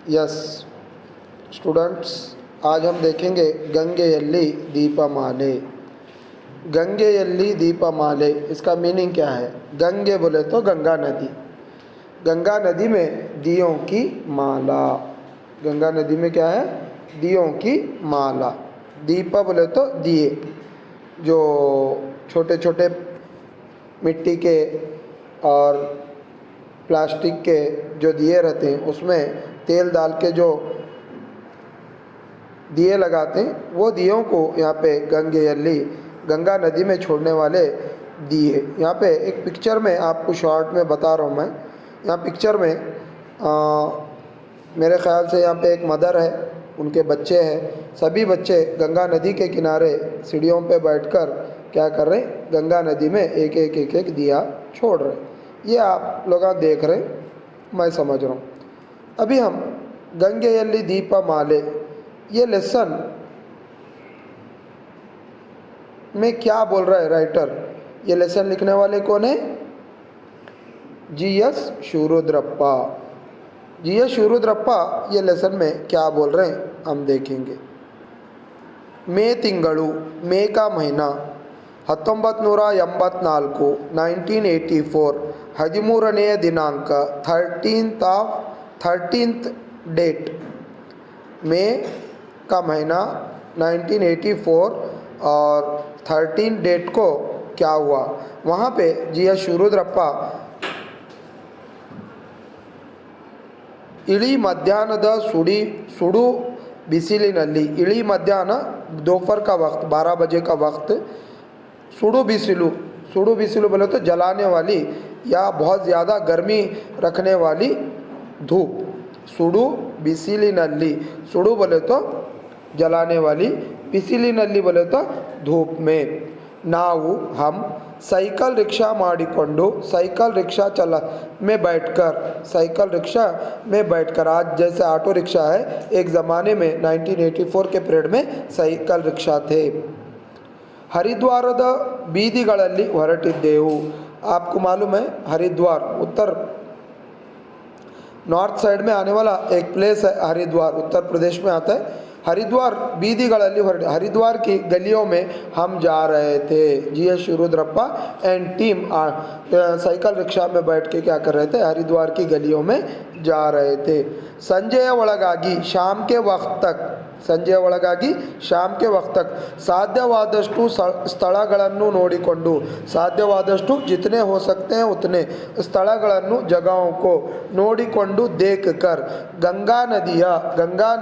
Yes students, आज हम देखेंगे गंगेयल्ली दीपमाले। गंगेयल्ली दीपमाले, इसका मीनिंग क्या है? गंगे बोले तो गंगा नदी, गंगा नदी में दियों की माला। गंगा नदी में क्या है? दियों की माला। दीपा बोले तो दिए, जो छोटे छोटे मिट्टी के और प्लास्टिक के जो दिए रहते हैं, उसमें तेल डाल के जो दिए लगाते हैं, वो दियों को यहाँ पे गंगेयल्ली, गंगा नदी में छोड़ने वाले दिए। यहाँ पे एक पिक्चर में आपको शॉर्ट में बता रहा हूँ मैं। यहाँ पिक्चर में मेरे ख़्याल से यहाँ पे एक मदर है, उनके बच्चे हैं। सभी बच्चे गंगा नदी के किनारे सीढ़ियों पे बैठकर क्या कर रहे हैं? गंगा नदी में एक एक एक एक दिया छोड़ रहे हैं। ये आप लोग देख रहे हैं, मैं समझ रहा हूँ। अभी हम गंगेयल्ली दीपमाले, ये लेसन में क्या बोल रहा है राइटर? ये लेसन लिखने वाले कौन है? जी.एस. शिवरुद्रप्पा। जी.एस. शिवरुद्रप्पा ये लेसन में क्या बोल रहे हैं हम देखेंगे। मे तिंगळु, मे का महीना 1984, 1984, 13ನೇ दिनांक, 13th डेट। मे का महीना 1984 और 13 डेट को क्या हुआ? वहाँ पे जी.एस. शिवरुद्रप्पा इली मध्याह्नद सुडु बिसिलिनल्ली, इली मध्याह्न दोपहर का वक्त, 12 बजे का वक्त, सुडु बिसिलु बोले तो जलाने वाली या बहुत ज़्यादा गर्मी रखने वाली धूप। सुडु बिसिलिनल्ली, सुडु बोले तो जलाने वाली, बिसिलिनल्ली बोले तो धूप में। नावु हम साइकिल रिक्शा माडिकोंडु, साइकिल रिक्शा चला में बैठकर, साइकिल रिक्शा में बैठकर, आज जैसे ऑटो रिक्शा है, एक ज़माने में 1984 के पीरियड में साइकिल रिक्शा थे। हरिद्वाರದ ಬೀದಿಗಳಲ್ಲಿ ಹೊರಟಿದ್ದೆವು। आपको मालूम है हरिद्वार उत्तर नॉर्थ साइड में आने वाला एक प्लेस है हरिद्वार, उत्तर प्रदेश में आता है। हरिद्वार बीदीगळल्ली ಹೊರಟೆ, हरिद्वार की गलियों में हम जा रहे थे। G S. Shivarudrappa and team cycle rickshaw में बैठ के क्या कर रहे थे? हरिद्वार की गलियों में जा रहे थे। संजय ಒಳಗಾಗಿ, शाम के वक्त तक, ಸಂಜೆಯ ಒಳಗಾಗಿ ಶಾಮ್ ಕೆ ವಕ್ತ ತಕ್ ಸಾಧ್ಯವಾದಷ್ಟು ಸ್ಥಳಗಳನ್ನು ನೋಡಿಕೊಂಡು, ಸಾಧ್ಯವಾದಷ್ಟು जितने हो सकते हैं उतने ಸ್ಥಳಗಳನ್ನು, जगहों को ನೋಡಿಕೊಂಡು देखकर, गंगा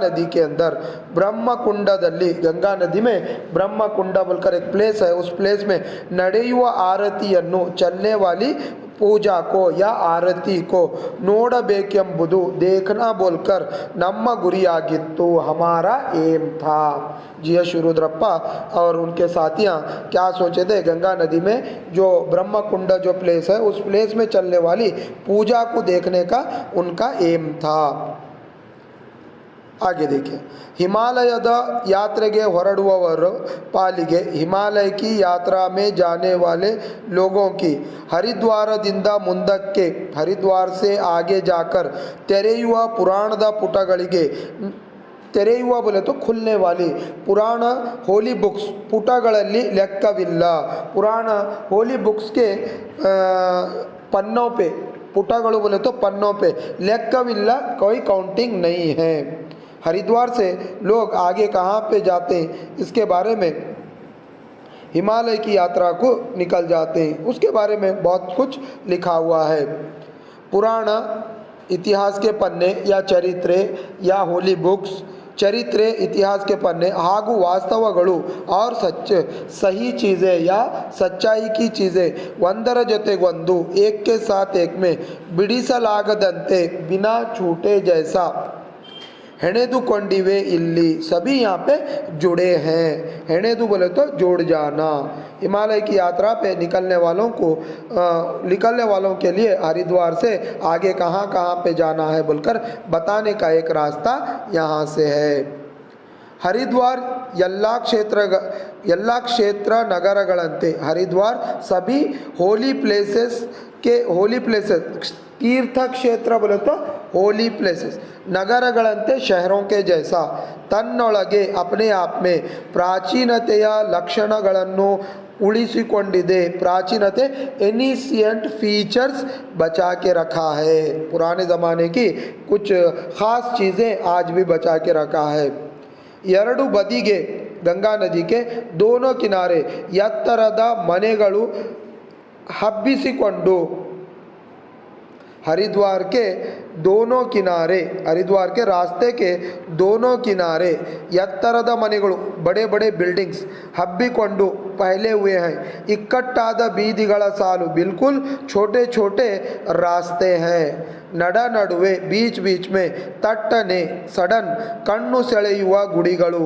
नदी के अंदर ब्रह्मकुंडದಲ್ಲಿ, गंगा नदी में ब्रह्मकुंड बोलकर एक प्लेस है, उस प्लेस में ನಡೆಯುವ ಆರತಿಯನ್ನು, चलने वाली पूजा को या आरती को ನೋಡಬೇಕೆಂಬುದು, देखना बोलकर ನಮ್ಮ गुरियागित्तु, हमारा एम था। जी.एस. शिवरुद्रप्पा और उनके साथियाँ क्या सोचे थे? गंगा नदी में जो ब्रह्मकुंड जो प्लेस है, उस प्लेस में चलने वाली पूजा को देखने का उनका एम था। आगे देखिए, हिमालयದ यात्रेಗೆ ಹೊರಡುವವರು पालिगे, हिमालय की यात्रा में जाने वाले लोगों की हरिद्वारದಿಂದ ಮುಂದಕ್ಕೆ, हरिद्वार से आगे जाकर ತೆರೆಯುವ ಪುರಾಣದ ಪುಟಗಳಿಗೆ, ತೆರೆಯುವ बोले तो खुलने वाली, पुराण होली बुक्स पुटಗಳಲ್ಲಿ ಲೆಕ್ಕವಿಲ್ಲ, पुराण होली बुक्स के पन्नों पे, पुटಗಳು बोले तो पन्नों पे ಲೆಕ್ಕವಿಲ್ಲ, कोई काउंटिंग नहीं है। हरिद्वार से लोग आगे कहाँ पे जाते हैं, इसके बारे में हिमालय की यात्रा को निकल जाते हैं, उसके बारे में बहुत कुछ लिखा हुआ है। पुराण इतिहास के पन्ने या चरित्रे या होली बुक्स, चरित्रे इतिहास के पन्ने ಹಾಗೂ ವಾಸ್ತವಗಳು और सही चीज़ें या सच्चाई की चीज़ें ಒಂದರ ಜೊತೆಗೊಂದು, एक के साथ एक में बिडिಸಲಾಗದಂತೆ, बिना छूटे जैसा ಹೆಣೆದುಕೊಂಡಿವೆ ಇಲ್ಲಿ, सभी यहाँ पे जुड़े हैं। ಹೆಣೆದು बोले तो जोड़ जाना। हिमालय की यात्रा पे निकलने वालों के लिए हरिद्वार से आगे कहाँ कहाँ पे जाना है बोलकर बताने का एक रास्ता यहाँ से है। हरिद्वार ಎಲ್ಲ ಕ್ಷೇತ್ರ ನಗರಗಳಂತೆ हरिद्वार सभी होली प्लेसेस तीर्थ क्षेत्र बोले तो होली प्लेसेस नगरಗಳಂತೆ शहरों के जैसा ತನ್ನೊಳಗೆ अपने आप में ಪ್ರಾಚೀನತೆಯ ಲಕ್ಷಣಗಳನ್ನು उड़िसिकोंडिदे प्राचीनते एनिशियंट फीचर्स बचा के रखा है। पुराने ज़माने की कुछ ख़ास चीज़ें आज भी बचा के रखा है। ಎರಡು ಬದಿಗೆ गंगा नदी के दोनों किनारे ಎತ್ತರದ ಮನೆಗಳು ಹಬ್ಬಿಸಿಕೊಂಡು हरिद्वार के दोनों किनारे हरिद्वार के रास्ते के दोनों किनारे ಎತ್ತರದ ಮನೆಗಳು बड़े बड़े बिल्डिंग्स हब्बिಕೊಂಡು पहले हुए हैं। इकट्ठाದ ಬೀದಿಗಳ ಸಾಲು बिल्कुल छोटे छोटे रास्ते हैं। ನಡುವೆ बीच बीच में तट्टने सडन कಣ್ಣು ಸೆಳೆಯುವ ಗುಡಿಗಳು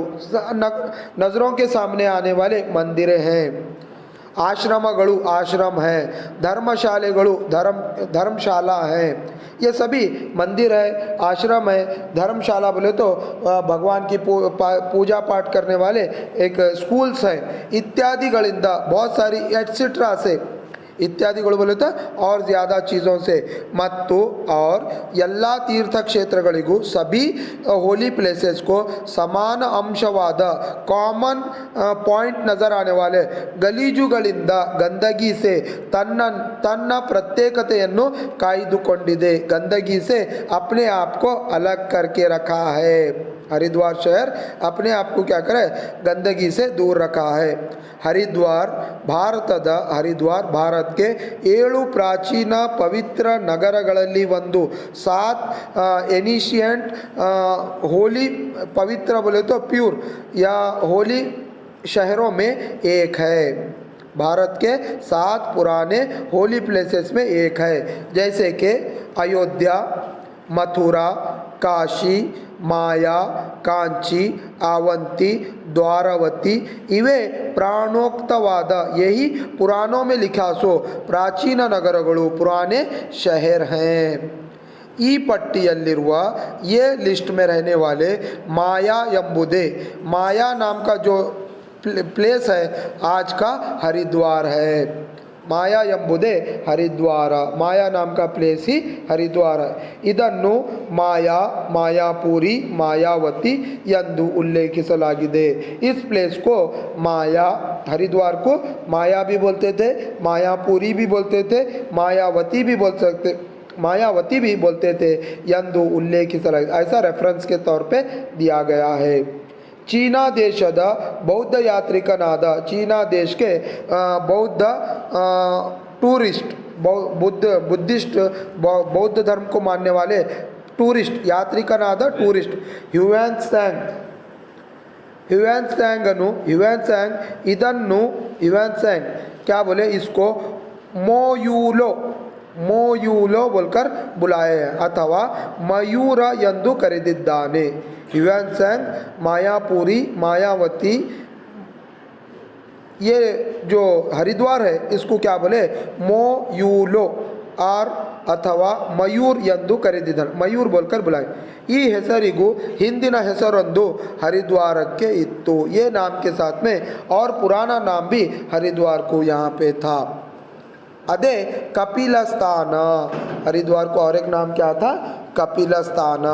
नज़रों के सामने आने वाले मंदिरें हैं। आश्रमಗಳು आश्रम है, धर्मशालेಗಳು धर्मशाला है। ये सभी मंदिर है, आश्रम है, धर्मशाला बोले तो भगवान की पूजा पाठ करने वाले एक स्कूल्स है इत्यादिಗಳಿಂದ बहुत सारी एटसेट्रा से इत्यादिಗಳು बोले तो और ज़्यादा चीज़ों से मत्तु और ಎಲ್ಲ तीर्थ क्षेत्रಗಳಿಗೂ सभी होली प्लेसेस को समान अंशवाद कॉमन पॉइंट नज़र आने वाले ಗಲೀಜುಗಳಿಂದ गंदगी से ತನ್ನ ಪ್ರತ್ಯೇಕತೆಯನ್ನು ಕಾಯ್ದುಕೊಂಡಿದೆ। गंदगी से अपने आप को अलग करके रखा है। हरिद्वार शहर अपने आप को क्या करे, गंदगी से दूर रखा है। हरिद्वार भारत के 7 ಪ್ರಾಚೀನ ಪವಿತ್ರ ನಗರಗಳಲ್ಲಿ ಒಂದು। 7 एनिशियंट होली पवित्र बोले तो प्योर या होली शहरों में एक है। भारत के 7 पुराने होली प्लेसेस में एक है, जैसे कि अयोध्या, मथुरा, काशी, माया, कांची, आವಂತಿ, द्वारावती इवे प्राणोक्तवाद यही पुराणों में लिखा सो प्राचीन नगरಗಳು पुराने शहर हैं। ಈ ಪಟ್ಟಿಯಲ್ಲಿರುವ ये लिस्ट में रहने वाले माया ಎಂಬುದೇ माया नाम का जो प्लेस है आज का हरिद्वार है। माया ಎಂಬುದೇ हरिद्वार, माया नाम का प्लेस ही हरिद्वार है। ಇದನ್ನು माया, मायापुरी, मायावती ಎಂದು उल्लेखिಸಲಾಗಿದೆ। इस प्लेस को माया, हरिद्वार को माया भी बोलते थे, मायापुरी भी बोलते थे, मायावती भी बोलते थे ಎಂದು उल्लेखिಸಲಾಗಿದೆ। ऐसा रेफरेंस के तौर पे दिया गया है। चीना देशದ बौद्ध यात्रिकनाद चीना देश के बौद्ध टूरिस्ट बुद्धिस्ट बौद्ध धर्म को मानने वाले टूरिस्ट यात्रिकनाद टूरिस्ट ह्यूएन सांग ಇದನ್ನು क्या बोले, इसको मोयूलो बोलकर बुलाए हैं अथवा मयूर ಎಂದು ಕರೆದಿದ್ದಾನೆ। ह्यूएन सांग, मायापुरी, मायावती, ये जो हरिद्वार है इसको क्या बोले, मोयूलो और अथवा मयूर ಎಂದು ಕರೆದಿದ್ದಾನೆ, मयूर बोलकर बुलाए। ಈ ಹೆಸರಿಗೂ ಹಿಂದಿನ ಹೆಸರೊಂದು हरिद्वारಕ್ಕೆ इत्तु, ये नाम के साथ में और पुराना नाम भी हरिद्वार को यहाँ पे था। अदे कपिलस्थान, हरिद्वार को और एक नाम क्या था, कपिलस्थान।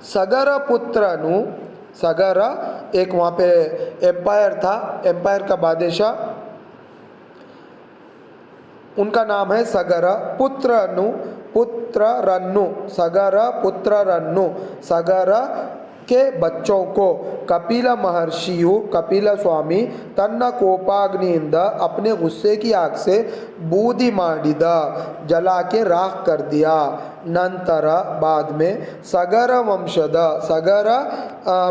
सगर पुत्रनु, सगर एक वहाँ पे एम्पायर था, एम्पायर का बादशाह, उनका नाम है सगर। सगर के बच्चों को कपिल महर्षियु, कपिल स्वामी तन्न कोपाग्निಯಿಂದ अपने गुस्से की आग से बूदी ಮಾಡಿದ, जला के राख कर दिया। नंतर बाद में सगर वंशद, सगर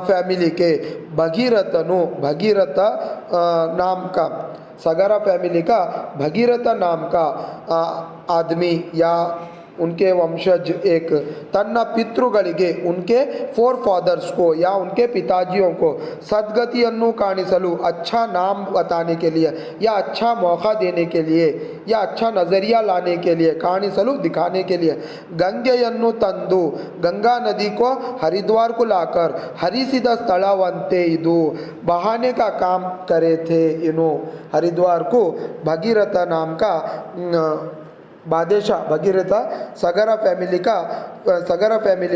फैमिली के भगीरथ नाम का, सगर फैमिली का भगीरथ नाम का आदमी या उनके वंशज एक तन्न पितृಗಳಿಗೆ उनके फोर फादर्स को या उनके पिताजियों को सद्गतिಯನ್ನು ಕಾಣಿಸಲು अच्छा नाम बताने के लिए या अच्छा मौका देने के लिए या अच्छा नज़रिया लाने के लिए ಕಾಣಿಸಲು दिखाने के लिए गंगेಯನ್ನು ತಂದು गंगा नदी को हरिद्वार को लाकर हरिसिದ ಸ್ಥಳವಂತೆ ಇದು बहाने का काम करे थे। हरिद्वार को भगीरथ नाम का बादशाह भगीरथ सगरा फैमिली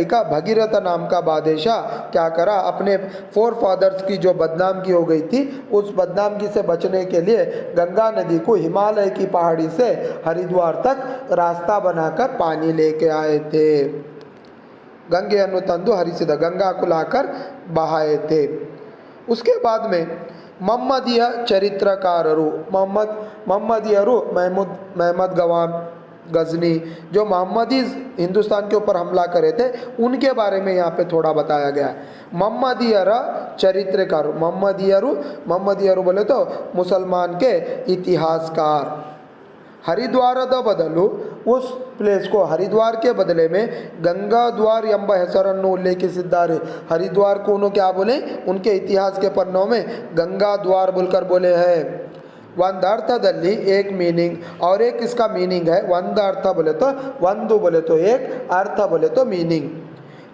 का भगीरथ नाम का बादशाह क्या करा, अपने फोर फादर्स की जो बदनामगी हो गई थी उस बदनामगी से बचने के लिए गंगा नदी को हिमालय की पहाड़ी से हरिद्वार तक रास्ता बनाकर पानी लेके आए थे। गंगेಯನ್ನು ತಂದು हरिसिद गंगा को लाकर बहाए थे। उसके बाद में मोहम्मदीय चरित्रकारರು मोहम्मदियರು महमूद गवान गजनी जो मोहम्मदी हिंदुस्तान के ऊपर हमला करे थे उनके बारे में यहाँ पे थोड़ा बताया गया है। मोहम्मदियर चरित्रकार मोहम्मदियರು बोले तो मुसलमान के इतिहासकार। ಹರಿದ್ವಾರದ ಬದಲು उस प्लेस को हरिद्वार के बदले में गंगा द्वार ಎಂಬ ಹೆಸರನ್ನು ಉಲ್ಲೇಖಿಸಿದ್ದಾರೆ। हरिद्वार को उन्होंने क्या बोले, उनके इतिहास के पन्नों में गंगा द्वार बोलकर बोले हैं। ಒಂದು ಅರ್ಥದಲ್ಲಿ एक मीनिंग और एक इसका मीनिंग है। ಒಂದು अर्थ बोले तो ಒಂದು बोले तो एक, अर्थ बोले तो मीनिंग।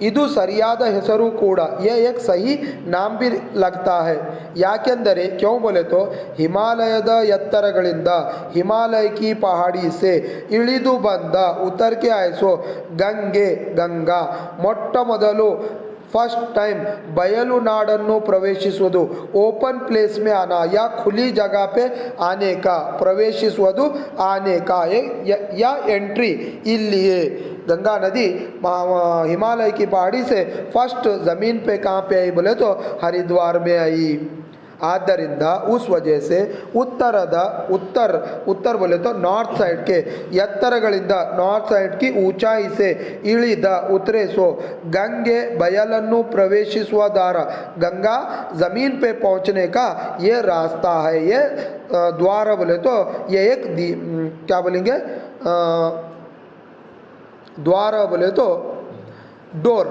ಇದು ಸರಿಯಾದ ಹೆಸರು ಕೂಡ, ये एक सही नाम भी लगता है। ಯಾಕೆಂದರೆ क्यों बोले तो ಹಿಮಾಲಯದ ಎತ್ತರಗಳಿಂದ ಹಿಮಾಲಯ की पहाड़ी से ಇಳಿದು ಬಂದ उतर के आए सो गंगा ಮೊಟ್ಟ ಮೊದಲು फर्स्ट टाइम बयलु नाडನ್ನು ಪ್ರವೇಶಿಸುವುದು, ओपन प्लेस में आना या खुली जगह पे आने का, प्रवेशिಸುವುದು आने का या एंट्री इलिए गंगा नदी हिमालय की पहाड़ी से फर्स्ट ज़मीन पे कहाँ पे आई बोले तो हरिद्वार में आई। ಆದ್ದರಿಂದ उस वजह से उत्तर बोले तो नॉर्थ साइड के ಎತ್ತರಗಳಿಂದ नॉर्थ साइड की ऊंचाई से ಇಳಿದ उतरे सो गंगे बयलನ್ನು प्रवेशिಸುವ द्वार, गंगा ज़मीन पे पहुंचने का ये रास्ता है, ये द्वार बोले तो ये एक क्या बोलेंगे, द्वार बोले तो डोर,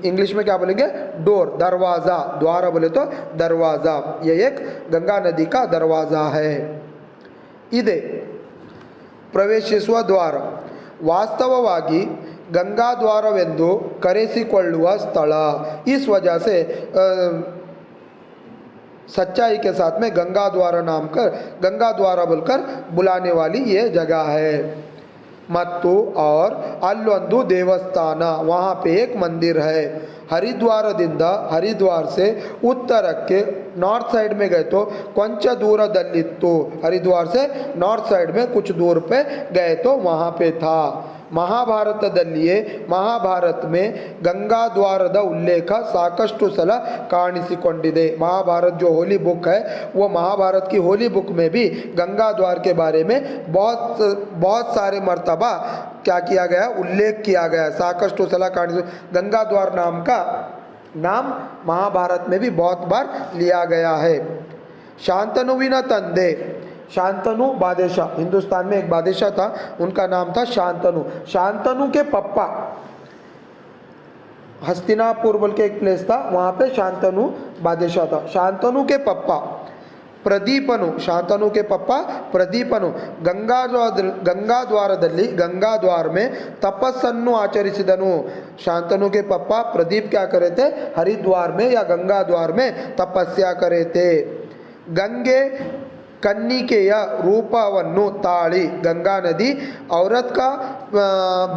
इंग्लिश में क्या बोलेंगे, डोर, दरवाज़ा। द्वार बोले तो दरवाज़ा, ये एक गंगा नदी का दरवाज़ा है। इदे ಪ್ರವೇಶಿಸುವ ದ್ವಾರ ವಾಸ್ತವವಾಗಿ ಗಂಗಾ ದ್ವಾರವೆಂದು ಕರೆಸಿಕೊಳ್ಳುವ ಸ್ಥಳ। इस वजह से सच्चाई के साथ में गंगा द्वारा बोलकर बुलाने वाली ये जगह है। ಮತ್ತು और ಅಲ್ಲೊಂದು ದೇವಸ್ಥಾನ, वहाँ पे एक मंदिर है। ಹರಿದ್ವಾರದಿಂದ हरिद्वार से उत्तरಕ್ಕೆ नॉर्थ साइड में गए तो ಕೊಂಚ दूरदಲ್ಲಿತ್ತು, हरिद्वार से नॉर्थ साइड में कुछ दूर पे गए तो वहाँ पे था। ಮಹಾಭಾರತದಲ್ಲಿಯೇ ಮಹಾಭಾರತ में गंगा द्वाರದ उल्लेख ಸಾಕಷ್ಟು ಸಲ ಕಾಣಿಸಿಕೊಂಡಿದೆ। महाभारत जो होली बुक है वो महाभारत की होली बुक में भी गंगा द्वार के बारे में बहुत सारे मर्तबा क्या किया गया, उल्लेख किया गया। ಸಾಕಷ್ಟು ಸಲ गंगा द्वार नाम का नाम महाभारत में भी बहुत बार लिया गया है। शांतनुविन तंदे, शांतनु बादशाह, हिंदुस्तान में एक बादशाह था, उनका नाम था शांतनु। शांतनु के पप्पा, हस्तिनापुर बोल के एक प्लेस था, वहाँ पे शांतनु बादशाह था। शांतनु के पप्पा ಪ್ರದೀಪನು, ಶಾಂತನು के पप्पा ಪ್ರದೀಪನು गंगा द्वारದಲ್ಲಿ गंगा द्वार में तपस्सನ್ನು ಆಚರಿಸಿದನು। शांतनु के पप्पा प्रदीप क्या करे थे, हरिद्वार में या गंगा द्वार में तपस्या करे थे। गंगे कन्निकेय रूपವನ್ನು ताड़ी, गंगा नदी औरत का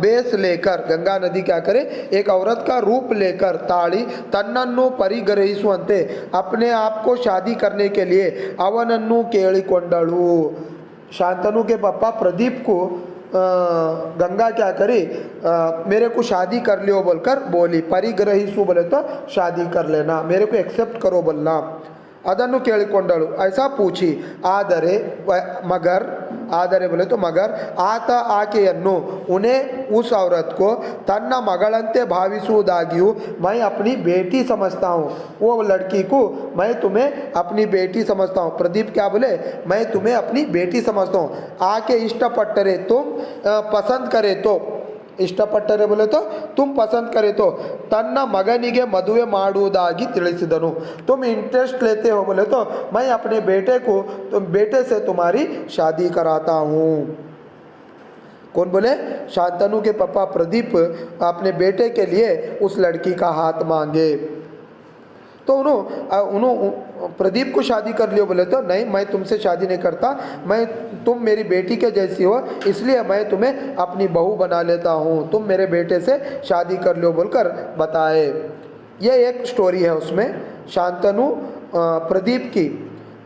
बेस लेकर, गंगा नदी क्या करे, एक औरत का रूप लेकर ताड़ी ತನ್ನನ್ನು ಪರಿಗ್ರಹಿಸುವಂತೆ अपने आप को शादी करने के लिए ಅವನನ್ನು ಕೇಳಿಕೊಂಡಳು। शांतनु के पापा प्रदीप को गंगा क्या करी, मेरे को शादी कर लियो बोलकर बोली। परिग्रहिसु बोले तो शादी कर लेना, मेरे को एक्सेप्ट करो बोलना। ಅದನ್ನು ಕೇಳಿಕೊಂಡಳು, ऐसा पूछी। ಆದರೆ मगर ಆದರೆ बोले तो मगर ಆತ ಆಕೆಯನ್ನು उन्हें उस औरत को तन्न मಗಳಂತೆ ಭಾವಿಸುವುದಾಗಿಯೂ मैं अपनी बेटी समझता हूँ, वो लड़की को मैं तुम्हें अपनी बेटी समझता हूँ। प्रदीप क्या बोले, मैं तुम्हें अपनी बेटी समझता हूँ। आके इष्टपट्टरे तुम पसंद करे तो, ಇಷ್ಟಪಟ್ಟರೆ बोले तो तुम पसंद करे तो ತನ್ನ ಮಗನಿಗೆ ಮದುವೆ ಮಾಡುವುದಾಗಿ ತಿಳಿಸಿದನು। तुम इंटरेस्ट लेते हो बोले तो मैं अपने बेटे को बेटे से तुम्हारी शादी कराता हूँ। कौन बोले, शांतनु के पापा प्रदीप अपने बेटे के लिए उस लड़की का हाथ मांगे तो उन्होंने प्रदीप को शादी कर लियो बोले तो नहीं, मैं तुमसे शादी नहीं करता, तुम मेरी बेटी के जैसी हो इसलिए मैं तुम्हें अपनी बहू बना लेता हूँ, तुम मेरे बेटे से शादी कर लियो बोलकर बताए। ये एक स्टोरी है, उसमें शांतनु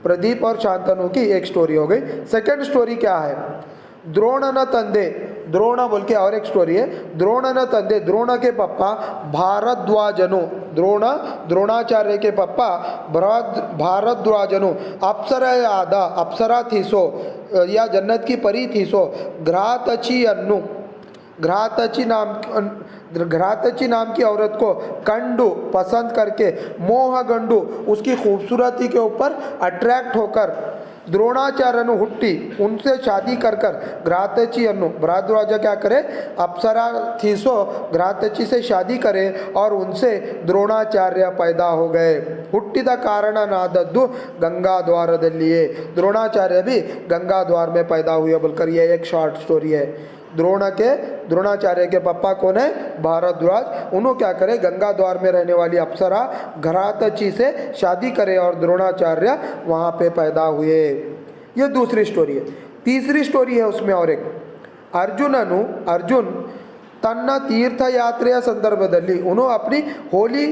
प्रदीप और शांतनु की एक स्टोरी हो गई। सेकंड स्टोरी क्या है, द्रोणन तंदे, द्रोण बोल के और एक स्टोरी है। द्रोणन तंदे, द्रोण के पप्पा भारद्वाजनु, द्रोणाचार्य के पप्पा भारद्वाजनु अप्सरा थी सो या जन्नत की परी थी सो घ्रातची नाम की औरत को कंडू पसंद करके मोह गंडू उसकी खूबसूरती के ऊपर अट्रैक्ट होकर द्रोणाचार्य हुट्टी उनसे शादी कर घ्रातची भारद्वाज क्या करे, अप्सरा थी सो घ्रातची से शादी करे और उनसे द्रोणाचार्य पैदा हो गए। ಹುಟ್ಟಿದ ಕಾರಣನಾದದ್ದು गंगा द्वारदಲ್ಲಿಯೇ, द्रोणाचार्य भी गंगा द्वार में पैदा हुए बोलकर ये एक शॉर्ट स्टोरी है। द्रोणाचार्य के पापा कौन है, भारद्वाज, उन्होंने क्या करे, गंगा द्वार में रहने वाली अप्सरा घ्रातची से शादी करे और द्रोणाचार्य वहाँ पे पैदा हुए। ये दूसरी स्टोरी है। तीसरी स्टोरी है उसमें और एक, अर्जुन तन्न तीर्थयात्रेय संदर्भದಲ್ಲಿ उन्होंने अपनी होली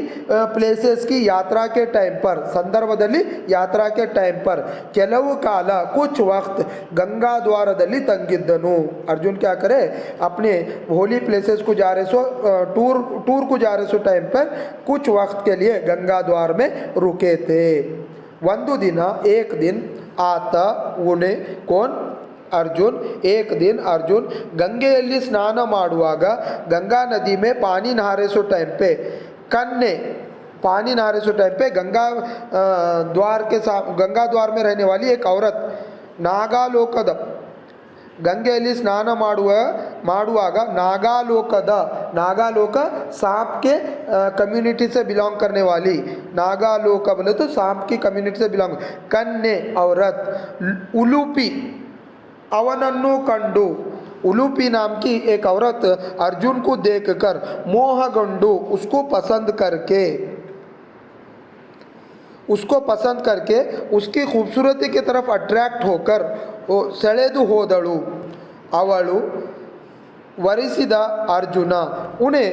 प्लेसेस की यात्रा के टाइम पर संदर्भದಲ್ಲಿ यात्रा के टाइम पर ಕೆಲವು ಕಾಲ कुछ वक्त गंगा द्वारದಲ್ಲಿ ತಂಗಿದ್ದನು। अर्जुन क्या करे, अपने होली प्लेसेस को जा रहे सो टूर को जा रहे सो टाइम पर कुछ वक्त के लिए गंगा द्वार में रुके थे। एक दिन आता उन्हें कौन, अर्जुन, एक दिन अर्जुन गंಗೆಯಲ್ಲಿ ಸ್ನಾನ ಮಾಡುವಾಗ गंगा नदी में पानी नहारे सो टाइम पे गंगा द्वार में रहने वाली एक औरत नागालोकद गंಗೆಯಲ್ಲಿ स्नान ಮಾಡುವಾಗ नागालोक सांप के कम्युनिटी से बिलोंग करने वाली, नागालोक बोले तो सांप की कम्युनिटी से बिलोंग, कन्ने औरत उलूपी अवनन्नु कंडू, उलूपी नाम की एक औरत अर्जुन को देखकर मोहगंडू उसको पसंद करके उसकी खूबसूरती की तरफ अट्रैक्ट होकर वो ಸೆಳೆದು ಹೋದಳು। ಅವಳು वरिसिद अर्जुन, उन्हें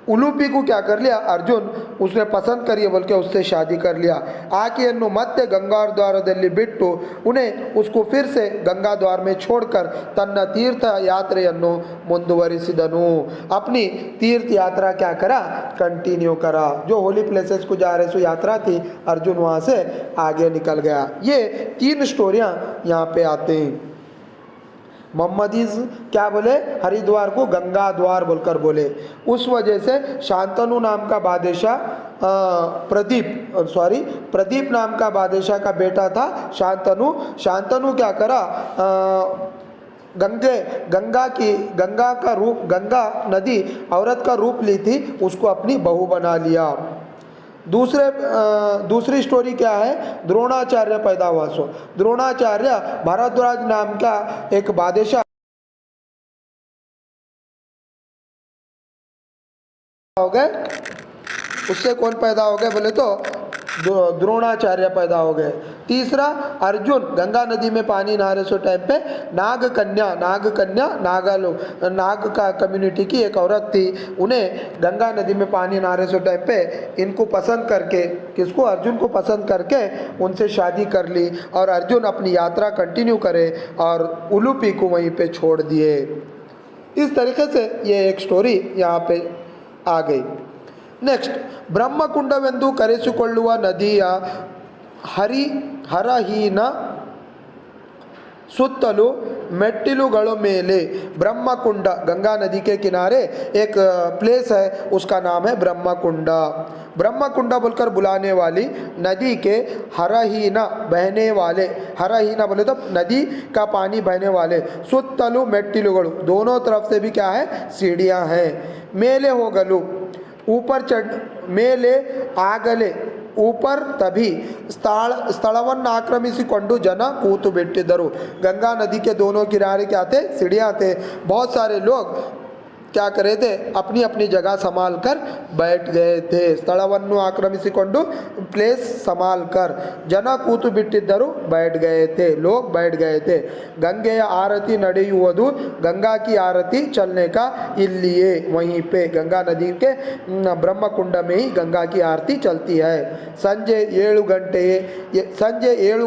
उलूपी को क्या कर लिया, अर्जुन उसने पसंद करिए बोल के उससे शादी कर लिया। ಆಕೆಯನ್ನು ಮತ್ತೆ गंगा द्वारದಲ್ಲಿ ಬಿಟ್ಟು उन्हें उसको फिर से गंगा द्वार में छोड़कर तन्न तीर्थ यात्रेಯನ್ನು ಮುಂದುವರಿಸಿದನು। अपनी तीर्थ यात्रा क्या करा, कंटिन्यू करा। जो होली प्लेसेस को जा रहे सो यात्रा थी, अर्जुन वहाँ से आगे निकल गया। ये 3 स्टोरियाँ यहाँ पे आते हैं। मोहम्मदीज क्या बोले, हरिद्वार को गंगा द्वार बोलकर बोले। उस वजह से शांतनु नाम का बादशाह प्रदीप नाम का बादशाह का बेटा था शांतनु क्या करा, गंगा नदी औरत का रूप ली थी, उसको अपनी बहू बना लिया। दूसरी स्टोरी क्या है, द्रोणाचार्य पैदा हुआ सो द्रोणाचार्य भारद्वाज नाम का एक बादशाह हो गए, उससे कौन पैदा हो गए बोले तो द्रोणाचार्य पैदा हो गए। तीसरा, अर्जुन गंगा नदी में पानी नहारे सो टाइम पे नाग का कम्युनिटी की एक औरत थी, उन्हें गंगा नदी में पानी नहारे सो टाइम पे इनको पसंद करके, किसको, अर्जुन को पसंद करके उनसे शादी कर ली और अर्जुन अपनी यात्रा कंटिन्यू करे और उलूपी को वहीं पे छोड़ दिए। इस तरीके से ये एक स्टोरी यहाँ पे आ गई। नेक्स्ट, ಬ್ರಹ್ಮಕುಂಡವೆಂದು ಕರೆಸಿಕೊಳ್ಳುವ ನದಿಯ ಸುತ್ತಲೂ ಮೆಟ್ಟಿಲುಗಳ ಮೇಲೆ ब्रह्मकुंड, गंगा नदी के किनारे एक प्लेस है, उसका नाम है ब्रह्मकुंड। ब्रह्मकुंड बोलकर बुलाने वाली नदी के हरहीना बहने वाले, हरहीना बोले तो नदी का पानी बहने वाले, सुತ್ತಲೂ ಮೆಟ್ಟಿಲುಗಳು, दोनों तरफ से भी क्या है, सीढ़ियाँ हैं। मेले होगलू, ऊपर चढ़, मेले ಆಗಲೇ, ऊपर तभी ಸ್ಥಳವನ್ನು ಆಕ್ರಮಿಸಿಕೊಂಡು ಜನ ಕೂತು ಬಿಟ್ಟಿದ್ದರು। गंगा नदी के दोनों किनारे क्या थे, सीढ़ियाँ थे। बहुत सारे लोग क्या करे थे, अपनी अपनी जगह संभाल कर बैठ गए थे। ಸ್ಥಳವನ್ನು ಆಕ್ರಮಿಸಿಕೊಂಡು प्लेस संभाल कर जन ಕೂತು ಬಿಟ್ಟಿದ್ದರು, बैठ गए थे, लोग बैठ गए थे। गंಗೆಯ आरती ನಡೆಯುವುದು, गंगा की आरती चलने का इल्लिए, वहीं पे गंगा नदी के ब्रह्मकुंड में ही गंगा की आरती चलती है। ಸಂಜೆ 7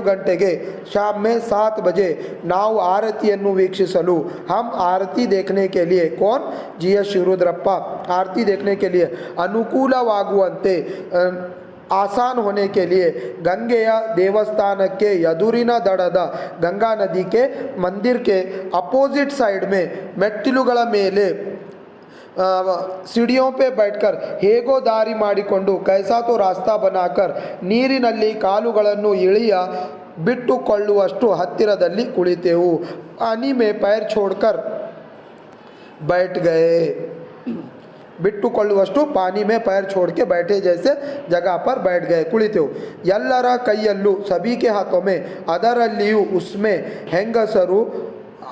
ಗಂಟೆಗೆ, शाम में 7 बजे ನಾವು ಆರತಿಯನ್ನು ವೀಕ್ಷಿಸಲು, हम आरती देखने के लिए, कौन, जी.एस. शिवरुद्रप्पा, आरती देखने के लिए ಅನುಕೂಲವಾಗುವಂತೆ, आसान होने के लिए गंगेಯ ದೇವಸ್ಥಾನಕ್ಕೆ ಎದುರಿನ ದಡದ, गंगा नदी के मंदिर के अपोजिट साइड में ಮೆಟ್ಟಿಲುಗಳ ಮೇಲೆ सीढ़ियों पे बैठकर ಹೇಗೋ ದಾರಿ ಮಾಡಿಕೊಂಡು, कैसा तो रास्ता बनाकर ನೀರಿನಲ್ಲಿ ಕಾಲುಗಳನ್ನು ಇಳಿಯ ಬಿಟ್ಟುಕೊಳ್ಳುವಷ್ಟು ಹತ್ತಿರದಲ್ಲಿ ಕುಳಿತೆವು। पानी में पैर छोड़कर बैठ गए, ಬಿಟ್ಟುಕೊಳ್ಳುವಷ್ಟು पानी में पैर छोड़ के बैठे जैसे जगह पर बैठ गए, ಕುಳಿತೆವು। ಎಲ್ಲರ ಕೈಯಲ್ಲೂ, सभी के हाथों में, ಅದರಲ್ಲಿಯೂ, उसमें ಹೆಂಗಸರು,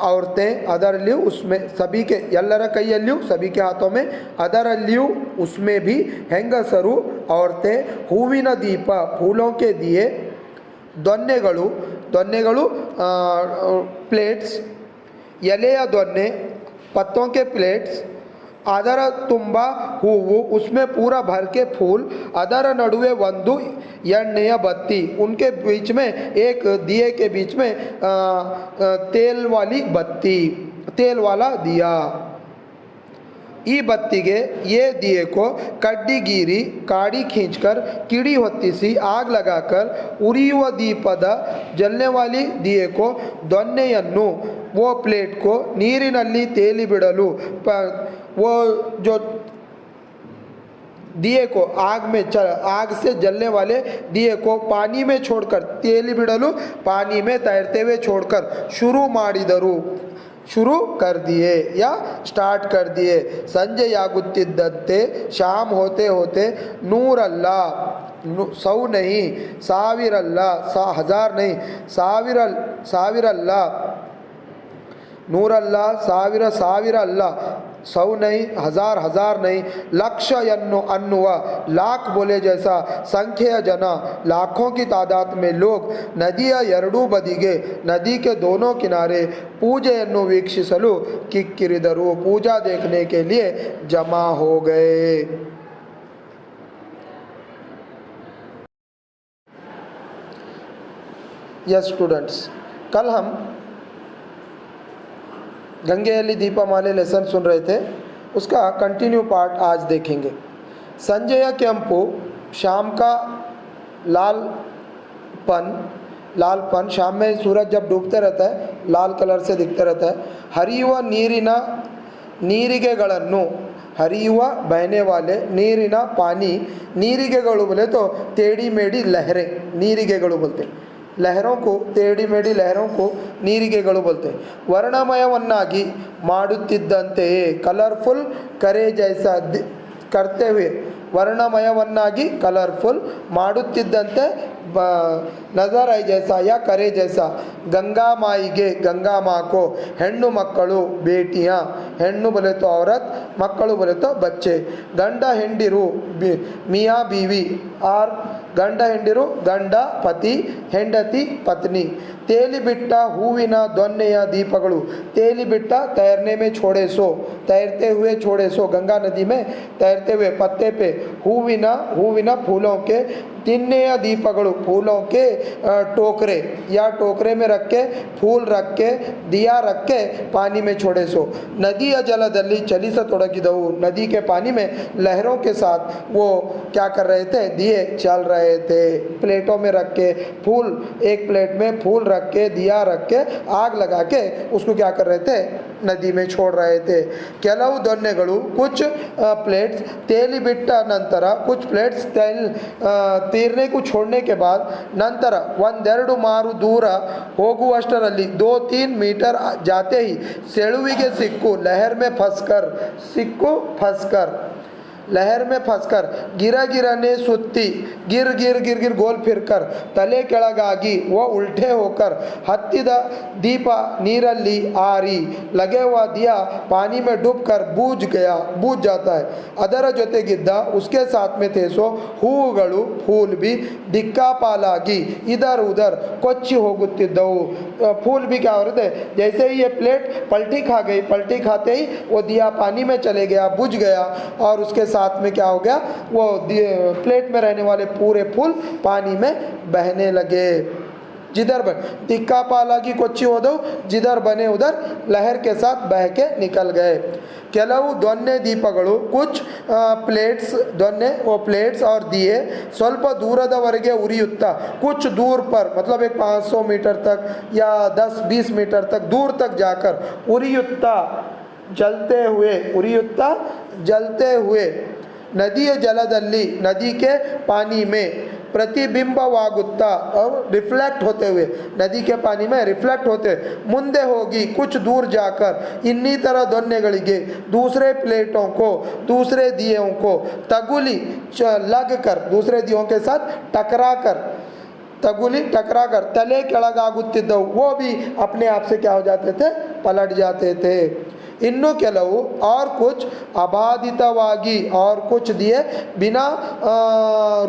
औरतें, ಅದರಲ್ಲಿಯೂ, उसमें, सभी के, ಎಲ್ಲರ ಕೈಯಲ್ಲಿಯೂ, सभी के हाथों में, ಅದರಲ್ಲಿಯೂ, उसमें भी, ಹೆಂಗಸರು, औरतें, ಹೂವಿನ ದೀಪ, फूलों के दिए, ದೊನ್ನೆಗಳು, प्लेट्स, ಎಲೆಯ ದೊನ್ನೆ, पत्तों के प्लेट्स, ಅದರ ತುಂಬ ಹೂವು, उसमें पूरा भर के फूल, ಅದರ ನಡುವೆ ಒಂದು ಎಣ್ಣೆಯ ಬತ್ತಿ, उनके बीच में एक दिए के बीच में तेल वाली बत्ती, तेल वाला दिया। ಈ ಬತ್ತಿಗೆ, ये दिए को ಕಡ್ಡಿಗೀರಿ, ಕಾಡಿ खींचकर, ಕಿಡಿ ಹೊತ್ತಿಸಿ, आग लगाकर, ಉರಿಯುವ ದೀಪದ, जलने वाली दिए को, ದೊನ್ನೆಯನ್ನು, वो प्लेट को, ನೀರಿನಲ್ಲಿ ತೇಲಿ ಬಿಡಲು, वो जो दिए को आग से जलने वाले दिए को पानी में छोड़कर, ತೇಲಿ ಬಿಡಲು पानी में तैरते हुए छोड़कर, शुरू कर दिए या स्टार्ट कर दिए। ಸಂಜೆಯಾಗುತ್ತಿದ್ದಂತೆ, शाम होते होते, ನೂರಲ್ಲ, 100 नहीं, ಸಾವಿರಲ್ಲ, 1000 नहीं, ಸಾವಿರಲ್ಲ, ನೂರಲ್ಲ, ಸಾವಿರ ಅಲ್ಲ, 100 नहीं, 1000 नहीं, ಲಕ್ಷ ಅನ್ನುವ, लाख बोले जैसा संख्येय जन, लाखों की तादाद में लोग नदिಯ ಎರಡೂ ಬದಿಗೆ, नदी के दोनों किनारे पूजेಯನ್ನು ವೀಕ್ಷಿಸಲು ಕಿಕ್ಕಿರಿದರು, पूजा देखने के लिए जमा हो गए। यस स्टूडेंट्स, कल हम गंगेयल्ली दीपमाले लेसन सुन रहे थे, उसका कंटिन्यू पार्ट आज देखेंगे। संजय केंपु, शाम का लालपन, शाम में सूरज जब डूबते रहता है लाल कलर से दिखते रहता है। हरियुव ನೀರಿಗೆಗಳನ್ನು, हरियुव बहने वाले ನೀರಿನ पानी, ನೀರಿಗೆಗಳು बोले तो टेढ़ी मेढ़ी लहरें, ನೀರಿಗೆಗಳು बोलते हैं। लहरों को, टेढ़ी मेढ़ी लहरों को ನೀರಿಗೆಗಳು बोलते हैं। ವರ್ಣಮಯವನ್ನಾಗಿ ಮಾಡುತ್ತಿದ್ದಂತೆಯೇ, कलरफुल करे जैसा करते हुए, ವರ್ಣಮಯವನ್ನಾಗಿ कलरफुल ಮಾಡುತ್ತಿದ್ದಂತೆ, नजर आई जैसा या करे जैसा। गंगा माईगे, गंगा माँ को, ಹೆಣ್ಣು ಮಕ್ಕಳು, बेटियाँ, ಹೆಣ್ಣು बोले तो औरत, ಮಕ್ಕಳು बोले तो बच्चे। ಗಂಡ ಹೆಂಡಿರು, मियाँ बीवी, और ಗಂಡ ಹೆಂಡಿರು, ಗಂಡ ಪತಿ, ಹೆಂಡತಿ ಪತ್ನಿ। ತೇಲಿ ಬಿಟ್ಟ ಹೂವಿನ ದೊನ್ನೆಯ ದೀಪಗಳು, ತೇಲಿ ಬಿಟ್ಟ, तैरने में छोड़े सो, तैरते हुए छोड़े सो, गंगा नदी में तैरते हुए, पत्ते पे, ಹೂವಿನ फूलों के ತಿನ್ನೆಯ ದೀಪಗಳು फूलों के टोकरे या टोकरे में रख के फूल रख के दिया रख के पानी में छोड़े सो नदिಯ ಜಲದಲ್ಲಿ ಚಲಿಸತೊಡಗಿದವು नदी के पानी में लहरों के साथ वो क्या कर रहे थे दिए चल रहे थे प्लेटों में रख के फूल एक प्लेट में फूल रख के दिया रख के आग लगा के उसको क्या कर रहे थे नदी में छोड़ रहे थे ಕೆಲವು ದೊನ್ನೆಗಳು कुछ प्लेट्स ತೇಲಿ ಬಿಟ್ಟ ನಂತರ कुछ प्लेट्स ತೀರ್ನೆ को छोड़ने के बाद ನಂತರ ಒಂದೆರಡು ಮಾರು ದೂರ ಹೋಗುವಷ್ಟರಲ್ಲಿ 2-3 मीटर जाते ही सेಳುವಿಗೆ ಸಿಕ್ಕು लहर में फंसकर लहर में फंसकर गिरने सुत्ती गिर गिर गिर गिर गोल फिरकर तले ಕೆಳಗಾಗಿ वो उल्टे होकर हत्तिದ दीप नीरली आरी लगे हुआ दिया पानी में डूबकर बूझ जाता है ಅದರ ಜೊತೆಗಿದ್ದ उसके साथ में थे सो ಹೂವುಗಳು फूल भी दिक्कापालागी इधर उधर ಕೊಚ್ಚಿ ಹೋಗುತ್ತಿದ್ದವು फूल भी क्या हो रहे थे जैसे ही ये प्लेट पलटी खा गई पलटी खाते ही वो दिया पानी में चले गया बुझ गया और उसके साथ में क्या हो गया वो प्लेट में रहने वाले पूरे फूल पानी में बहने लगे जिधर दिक्का पाला की कोच्ची हो दो जिधर बने उधर लहर के साथ बह के निकल गए ಕೆಲವು ದೊನ್ನೆ ದೀಪಗಳು कुछ प्लेट्स ದೊನ್ನೆ वो प्लेट्स और दिए ಸ್ವಲ್ಪ ದೂರದವರೆಗೆ ಉರಿಯುತ್ತಾ कुछ दूर पर मतलब एक 500 मीटर तक या 10-20 मीटर तक दूर तक जाकर उरियुत्ता जलते हुए नदिಯ ಜಲದಲ್ಲಿ नदी के पानी में प्रतिबिंबवागुत्ता और रिफ्लेक्ट होते हुए नदी के पानी में रिफ्लेक्ट होते ಮುಂದೆ ಹೋಗಿ कुछ दूर जाकर ಇನ್ನಿತರ ದೊನ್ನೆಗಳಿಗೆ दूसरे प्लेटों को दूसरे दियों को तगुली लग कर दूसरे दियों के साथ टकरा कर तले ಕೆಳಗಾಗುತ್ತಿದ್ದವು वो भी अपने आप से क्या हो जाते थे पलट जाते थे इन्नु ಕೆಲವು और कुछ अबाधितವಾಗಿ और कुछ दिए बिना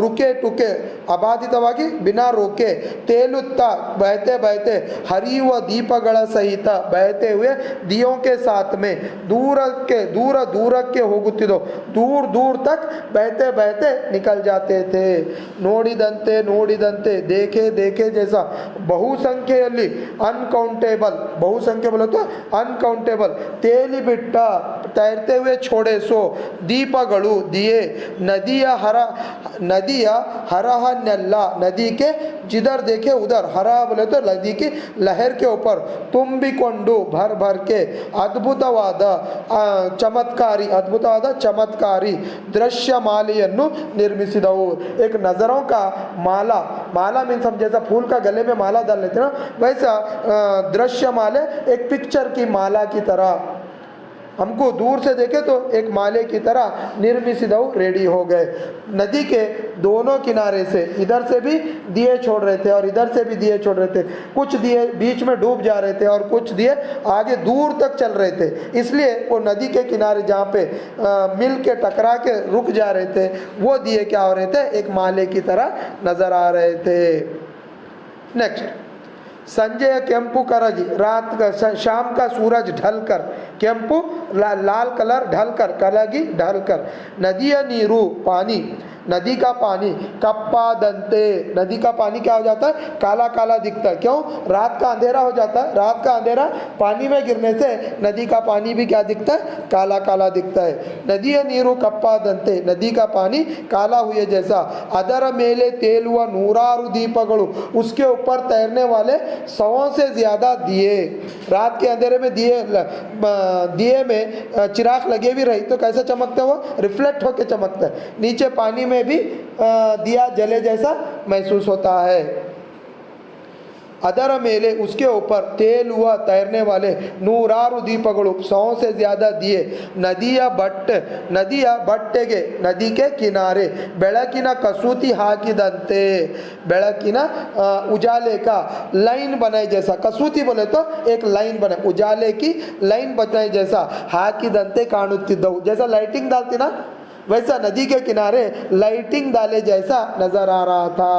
रुके टुके अबाधितವಾಗಿ बिना रोके तೇಲುತ್ತಾ बहते बहते हरियुವ दीपಗಳ सहित बहते हुए दियों के साथ में दूरಕ್ಕೆ ಹೋಗುತ್ತಿದ್ದೋ दूर तक बहते बहते निकल जाते थे ನೋಡಿದಂತೆ देखे जैसा ಬಹುಸಂಖ್ಯೆಯಲ್ಲಿ ಬಹುಸಂಖ್ಯೆ बोले अनकाउंटेबल ತೇಲಿ ಬಿಟ್ಟ तैरते हुए छोड़े सो दीपಗಳು दिए नदिಯ हरहन्नेಲ್ಲ नदी के जिधर देखे उधर हरा बोले तो नदी की लहर के ऊपर ತುಂಬಿಕೊಂಡು भर के अद्भुतवाद चमत्कारी दृश्यमाಲೆಯನ್ನು निर्मिಸಿದವು एक नजरों का माला मीन्स हम जैसा फूल का गले में माला डाल लेते ना वैसा दृश्यमाले एक पिक्चर की माला की तरह हमको दूर से देखे तो एक माले की तरह निर्मिसिदव रेडी हो गए नदी के दोनों किनारे से इधर से भी दिए छोड़ रहे थे और इधर से भी दिए छोड़ रहे थे कुछ दिए बीच में डूब जा रहे थे और कुछ दिए आगे दूर तक चल रहे थे इसलिए वो नदी के किनारे जहाँ पे मिल के टकरा के रुक जा रहे थे वो दिए क्या हो रहे थे एक माले की तरह नजर आ रहे थे नेक्स्ट संजय केंपू करगी रात का शाम का सूरज ढलकर केंपू लाल कलर ढलकर कलगी ढलकर नदिया नीरू पानी नदी का पानी कप्पादंते नदी का पानी क्या हो जाता है काला काला दिखता है क्यों रात का अंधेरा हो जाता है रात का अंधेरा पानी में गिरने से नदी का पानी भी क्या दिखता है काला काला दिखता है नदिया नीरू कप्पादंते नदी का पानी काला हुए जैसा ಅದರ ಮೇಲೆ ತೇಲುವ ನೂರಾರು ದೀಪಗಳು उसके ऊपर तैरने वाले 100 से ज़्यादा दिए रात के अंधेरे में दिए में चिराग लगे भी रही तो कैसे चमकता है वो रिफ्लेक्ट होकर चमकता है नीचे पानी में भी दिया जले जैसा महसूस होता है ಅದರ ಮೇಲೆ उसके ऊपर ತೇಲುವ तैरने वाले ನೂರಾರು ದೀಪಗಳು 100 से ज़्यादा दिए ನದಿಯ ಬಟ್ಟೆಗೆ नदी के किनारे ಬೆಳಕಿನ ಕಸೂತಿ ಹಾಕಿದಂತೆ ಬೆಳಕಿನ उजाले का लाइन बनाए जैसा कसूती बोले तो एक लाइन बनाए उजाले की लाइन बनाए जैसा ಹಾಕಿದಂತೆ ಕಾಣುತ್ತಿದ್ದವು जैसा लाइटिंग डालती ना वैसा नदी के किनारे लाइटिंग डाले जैसा नजर आ रहा था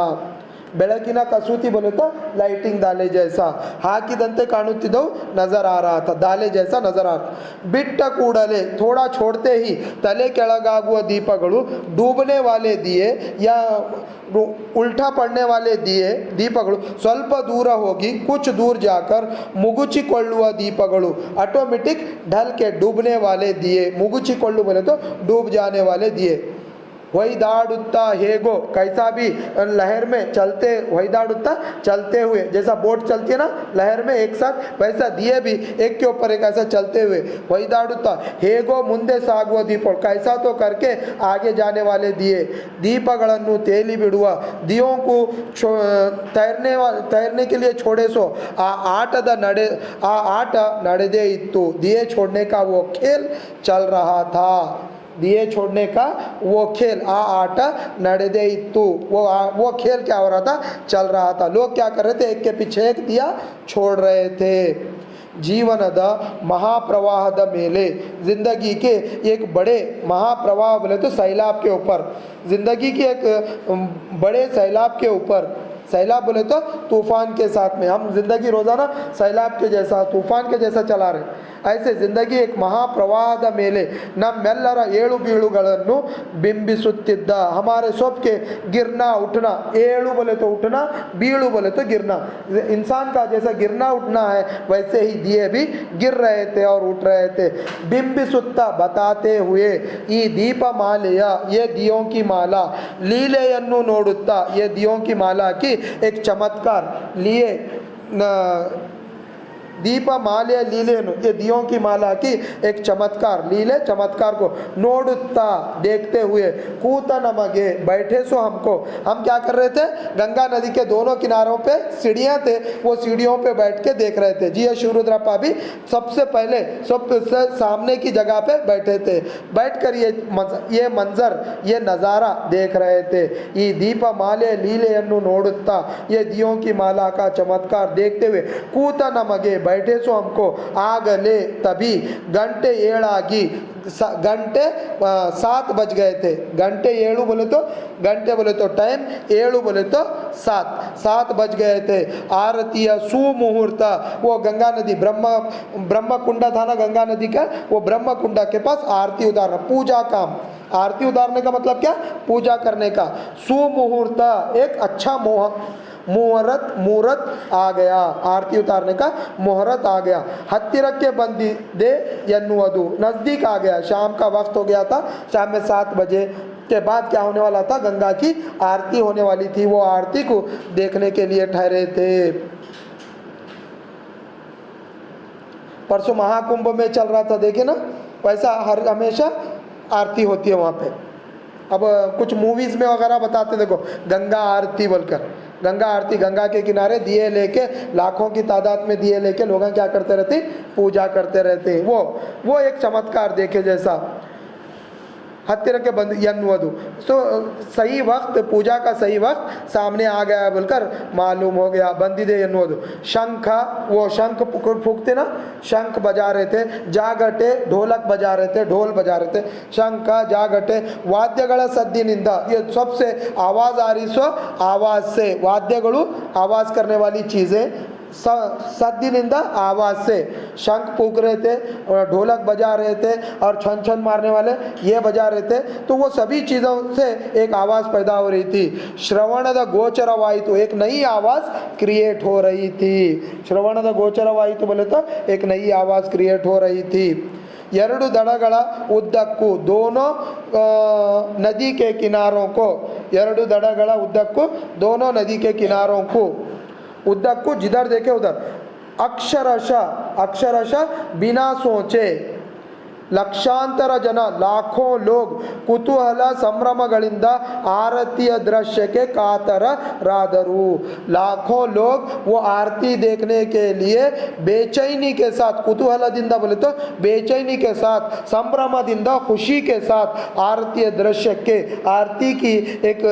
ಬೆಳಕಿನ ಕಸೂತಿ बोले तो लाइटिंग दाले जैसा ಹಾಕಿದಂತೆ ಕಾಣುತ್ತಿದ್ದವು नजर आ रहा था दाले जैसा नजर आ रहा बिट्ಟ ಕೂಡಲೇ थोड़ा छोड़ते ही तले ಕೆಳಗಾಗುವ ದೀಪಗಳು डूबने वाले दिए या उल्टा पड़ने वाले दिए दीपಗಳು ಸ್ವಲ್ಪ दूर होगी कुछ दूर जाकर ಮುಗುಚಿಕೊಳ್ಳುವ दीपಗಳು ऑटोमेटिक ढल के डूबने वाले दिए मुगुचिಕೊಳ್ಳು बोले तो डूब जाने वाले दिए वहीदाड़ुत्ता हेगो कैसा भी लहर में चलते वहीदाड़ुत्ता चलते हुए जैसा बोट चलती है ना लहर में एक साथ वैसा दिए भी एक के ऊपर एक ऐसा चलते हुए वहीदाड़ुत्ता हेगो ಮುಂದೆ ಸಾಗುವ ದೀಪ कैसा तो करके आगे जाने वाले दिए दीपಗಳನ್ನು ತೇಲಿ ಬಿಡುವ दियों को तैरने के लिए छोड़े सो आ आट ನಡೆದೇ ಇತ್ತು दिए छोड़ने का वो खेल चल रहा था दिए छोड़ने का वो खेल आटा ನಡೆದೇ ಇತ್ತು वो खेल क्या हो रहा था चल रहा था लोग क्या कर रहे थे एक के पीछे एक दिया छोड़ रहे थे जीवनದ महाप्रवाहದ ಮೇಲೆ जिंदगी के एक बड़े महाप्रवाह बोले तो सैलाब के ऊपर जिंदगी के एक बड़े सैलाब के ऊपर सैलाब बोले तो तूफान के साथ में हम जिंदगी रोज़ाना सैलाब के जैसा तूफान के जैसा चला रहे ऐसे जिंदगी एक महाप्रवाहದ ಮೇಲೆ ನಮ್ಮೆಲ್ಲರ ಏಳು ಬೀಳುಗಳನ್ನು बिंबिಸುತ್ತಿದ್ದ हमारे सबके गिरना उठना ಏಳು बोले तो उठना बीड़ू बोले तो गिरना इंसान का जैसा गिरना उठना है वैसे ही दिए भी गिर रहे थे और उठ रहे थे बिंबिಸುತ್ತಾ बताते हुए ಈ ದೀಪಮಾಲೆಯ ये दियों की माला ಲೀಲೆಯನ್ನು ನೋಡುತ್ತಾ ये दियों की माला की एक चमत्कार लिए दीपमाले लीले ये दियों की माला की एक चमत्कार लीले चमत्कार को नोडुत्ता देखते हुए कूता नमगे बैठे सो हमको हम क्या कर रहे थे गंगा नदी के दोनों किनारों पे सीढ़ियाँ थे वो सीढ़ियों पे बैठ के देख रहे थे जी शिवरुद्रप्पा भी सबसे पहले सबसे सामने की जगह पे बैठे थे बैठकर ये मंजर ये नज़ारा देख रहे थे ये दीपमाले लीलेಯನ್ನು ನೋಡುತ್ತಾ ये दियों की माला का चमत्कार देखते हुए कूता नमगे बैठे सो हमको आगले तभी घंटे ಏಳಾಗಿ घंटे 7 बज गए थे घंटे ಏಳು बोले तो टाइम ಏಳು बोले तो 7 बज गए थे आरतीय सुमुहूर्त वो गंगा नदी ब्रह्म कुंड था ना गंगा नदी का वो ब्रह्म कुंड के पास आरती उतारना पूजा काम आरती उतारने का मतलब क्या पूजा करने का सुमुहूर्त एक अच्छा मुहूर्त आ गया आरती उतारने का मुहूर्त आ गया हत्तिरक्के बंदिदे ಎನ್ನುವುದು नज़दीक आ गया शाम का वक्त हो गया था शाम में 7 बजे के बाद क्या होने वाला था गंगा की आरती होने वाली थी वो आरती को देखने के लिए ठहरे थे परसों महाकुंभ में चल रहा था देखे ना वैसा हमेशा आरती होती है वहाँ पे अब कुछ मूवीज़ में वगैरह बताते देखो गंगा आरती बोलकर गंगा आरती गंगा के किनारे दिए लेके लाखों की तादाद में दिए लेके लोग क्या करते रहते पूजा करते रहते वो एक चमत्कार देखे जैसा हत्तिरक्के बंद ಎನ್ನುವುದು तो सही वक्त पूजा का सही वक्त सामने आ गया बोलकर मालूम हो गया बंदिदे ಎನ್ನುವುದು शंख वो शंख फूकते ना शंख बजा रहे थे जागटे ढोलक बजा रहे थे ढोल बजा रहे थे शंख जागटे वाद्यಗಳ सद्दिनिंದ ये सबसे आवाज़ आ रही सो आवाज़ से वाद्यಗಳು आवाज़ करने वाली चीज़ें सद्दिनिंद आवाज़ से शंख फूक रहे थे और ढोलक बजा रहे थे और छन छन मारने वाले ये बजा रहे थे तो वो सभी चीज़ों से एक आवाज़ पैदा हो रही थी श्रवणद गोचरवायितु एक नई आवाज़ क्रिएट हो रही थी श्रवणद गोचरवायितु बोले तो एक नई आवाज़ क्रिएट हो रही थी ಎರಡು ದಡಗಳ ಉದ್ದಕ್ಕೂ दोनों नदी के किनारों को ಎರಡು ದಡಗಳ ಉದ್ದಕ್ಕೂ दोनों नदी के किनारों को उद्धक जिधर देखे उधर अक्षरशः बिना सोचे ಲಕ್ಷಾಂತರ ಜನ लाखों लोग ಕುತೂಹಲ ಸಂಭ್ರಮಗಳಿಂದ आरतीय दृश्य के कातरराದರು लाखों लोग वो आरती देखने के लिए बेचैनी के साथ कुतूहलದಿಂದ बोले तो बेचैनी के साथ संभ्रमದಿಂದ खुशी के साथ आरतीय दृश्य के आरती की एक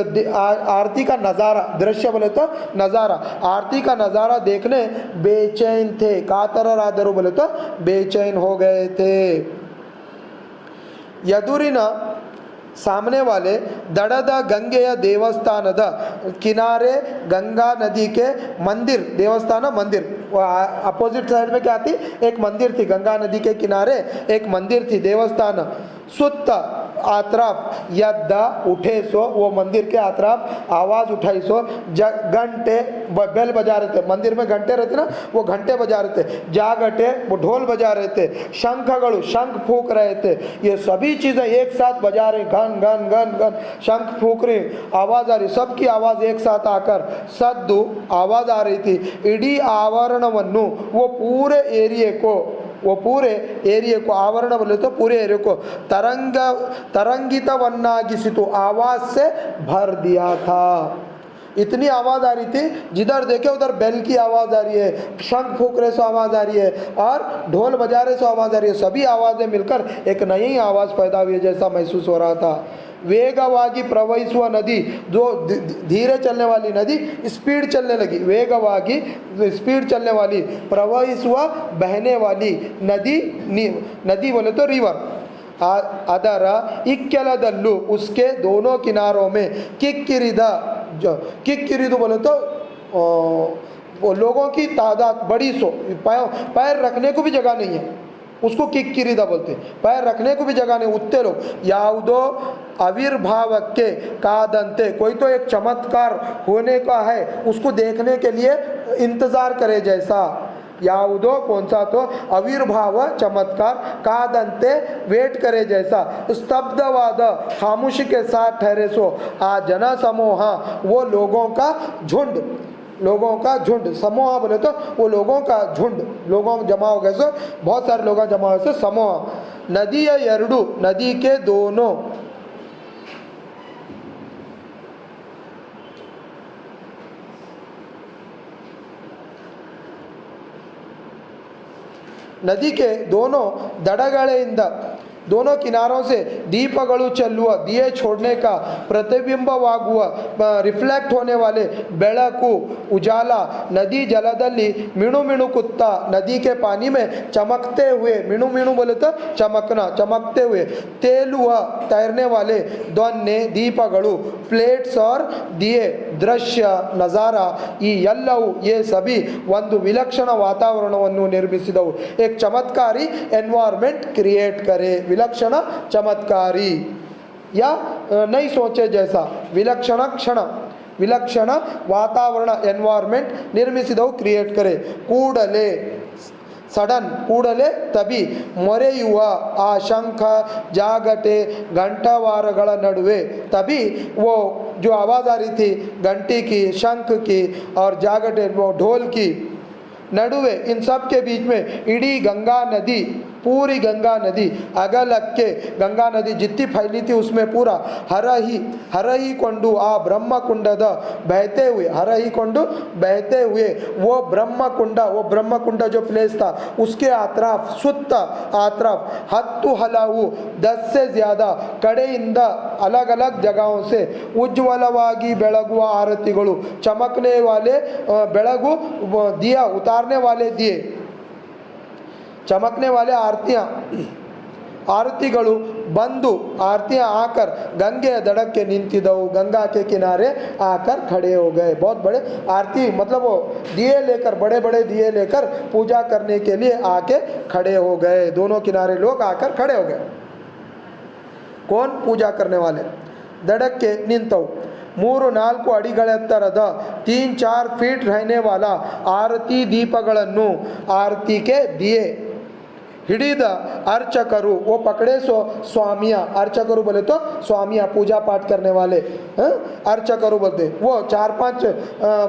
आरती का नज़ारा दृश्य बोले तो नज़ारा आरती का नज़ारा देखने बेचैन थे कातरराದರು बोले तो बेचैन हो गए थे ಎದುರಿನ सामने वाले दड़द गंगेय देवस्थानद किनारे गंगा नदी के मंदिर, देवस्थान मंदिर, वो अपोजिट साइड में क्या थी, एक मंदिर थी, गंगा नदी के किनारे एक मंदिर थी, देवस्थान। सुत्त आतराफ यद्द उठे सो, वो मंदिर के आतराफ आवाज़ उठाई सो, घंटे बेल बजा रहे थे, मंदिर में घंटे रहते ना, वो घंटे बजा रहे थे, जागटे वो ढोल बजा रहे थे, शंखगड़ु शंख फूक रहे थे, ये सभी चीज़ें एक साथ बजा रहे, घन घन घन घन शंख फूक रहे, आवाज़ आ रही, सबकी आवाज़ एक साथ आकर सद्दु आवाज़ आ रही थी। इडी आवरणवन्नु, वो पूरे एरिए को, वो पूरे एरिया को, आवरण बोले तो पूरे एरिया को तरंगितवन्नागिसितु, आवाज़ से भर दिया था। इतनी आवाज़ आ रही थी, जिधर देखे उधर बेल की आवाज़ आ रही है, शंख फूक रहे सो आवाज़ आ रही है, और ढोल बजा रहे सो आवाज़ आ रही है, सभी आवाज़ें मिलकर एक नई आवाज़ पैदा हुई है जैसा महसूस हो रहा था। वेगवागी प्रवहिಸುವ नदी, जो धीरे चलने वाली नदी स्पीड चलने लगी, वेगवागी स्पीड चलने वाली, प्रवहिಸುವ बहने वाली नदी, नदी बोले तो रिवर, ಅದರ ಇಕ್ಕೆಲದಲ್ಲೂ, उसके दोनों किनारों में किक्किरिद, किक्किरिदु बोले तो वो लोगों की तादाद बड़ी सो, पैर रखने को भी जगह नहीं है, उसको किक्किरिदा बोलते, पैर रखने को भी जगह नहीं, उतने लोग, ಯಾವುದೋ आविर्भावಕ್ಕೆ कादंते, कोई तो एक चमत्कार होने का है उसको देखने के लिए इंतजार करे जैसा, ಯಾವುದೋ कौन सा तो आविर्भाव चमत्कार, कादंते वेट करे जैसा, स्तब्धवाद खामोशी के साथ ठहरे सो, आ जन समूह, वो लोगों का झुंड, लोगों का झुंड, समूह बोले तो वो लोगों का झुंड, लोगों जमा हो गए सो, बहुत सारे लोग जमा हो गए सो समूह। नदिಯ ಎರಡು, नदी के दोनों, नदी के दोनों दಡಗಳೆಯಿಂದ, दोनों किनारों से दीपಗಳು ಚೆಲ್ಲುವ, दिए छोड़ने का प्रतिबिंबವಾಗುವ, रिफ्लेक्ट होने वाले ಬೆಳಕು उजाला, नदी जलदली मिणु मिणुकुत्ता, नदी के पानी में चमकते हुए, मिणु मिणु बोले तो चमकना, चमकते हुए, तेलुವ तैरने वाले दोन्ने दीपಗಳು, प्लेट्स और दिए, दृश्य नज़ारा, ಈ ಎಲ್ಲವೂ ये सभी ಒಂದು ವಿಲಕ್ಷಣ ವಾತಾವರಣವನ್ನು ನಿರ್ಮಿಸಿದವು, एक चमत्कारी एनवायरमेंट क्रिएट करे, विलक्षण चमत्कारी या नहीं सोचे जैसा, विलक्षण क्षण, विलक्षण वातावरण एनवायरमेंट निर्मिಸಿದವು, क्रिएट करे। ಕೂಡಲೇ सडन, ಕೂಡಲೇ तभी, ಮೊರೆಯುವ ಆ ಶಂಖ ಜಾಗಟೆ घंटावारಗಳ नಡುವೆ, तभी वो जो आवाज़ आ रही थी घंटी की, शंख की और जागटे वो ढोल की नडुवे, इन सब के बीच में इडी गंगा नदी, पूरी गंगा नदी, अगलಕ್ಕೆ गंगा नदी जितनी फैली थी उसमें पूरा हरही ಕೊಂಡು, आ ब्रह्मकुंडद बहते हुए, हरही ಕೊಂಡು बहते हुए, वो ब्रह्मकुंड, वो ब्रह्मकुंड जो प्लेस था उसके आतराफ, सुत्त आतराफ, हत्तु हलाವು 10 से ज़्यादा कಡೆಯಿಂದ अलग अलग जगहों से उज्ज्वलವಾಗಿ ಬೆಳಗುವ आरतिಗಳು, चमकने वाले ಬೆಳಗು, दिया उतारने वाले दिए, चमकने वाले आरतियाँ, आरतीಗಳು बंदु, आरतियाँ आकर गंगे दड़क के निंतिदವು, गंगा के किनारे आकर खड़े हो गए। बहुत बड़े आरती, मतलब वो दिए लेकर, बड़े बड़े दिए लेकर पूजा करने के लिए आके खड़े हो गए, दोनों किनारे लोग आकर खड़े हो गए। कौन? पूजा करने वाले। दड़ಕ್ಕೆ ನಿಂತವು, 3-4 ಅಡಿಗಳ ಎತ್ತರದ, 3-4 फीट रहने वाला आरती दीपಗಳನ್ನು, आरती के दिए ಹಿಡಿದ अर्चकರು, वो पकड़े सो स्वामिया, अर्चकರು बोले तो स्वामिया, पूजा पाठ करने वाले, अर्चकರು बोलते, वो 4-5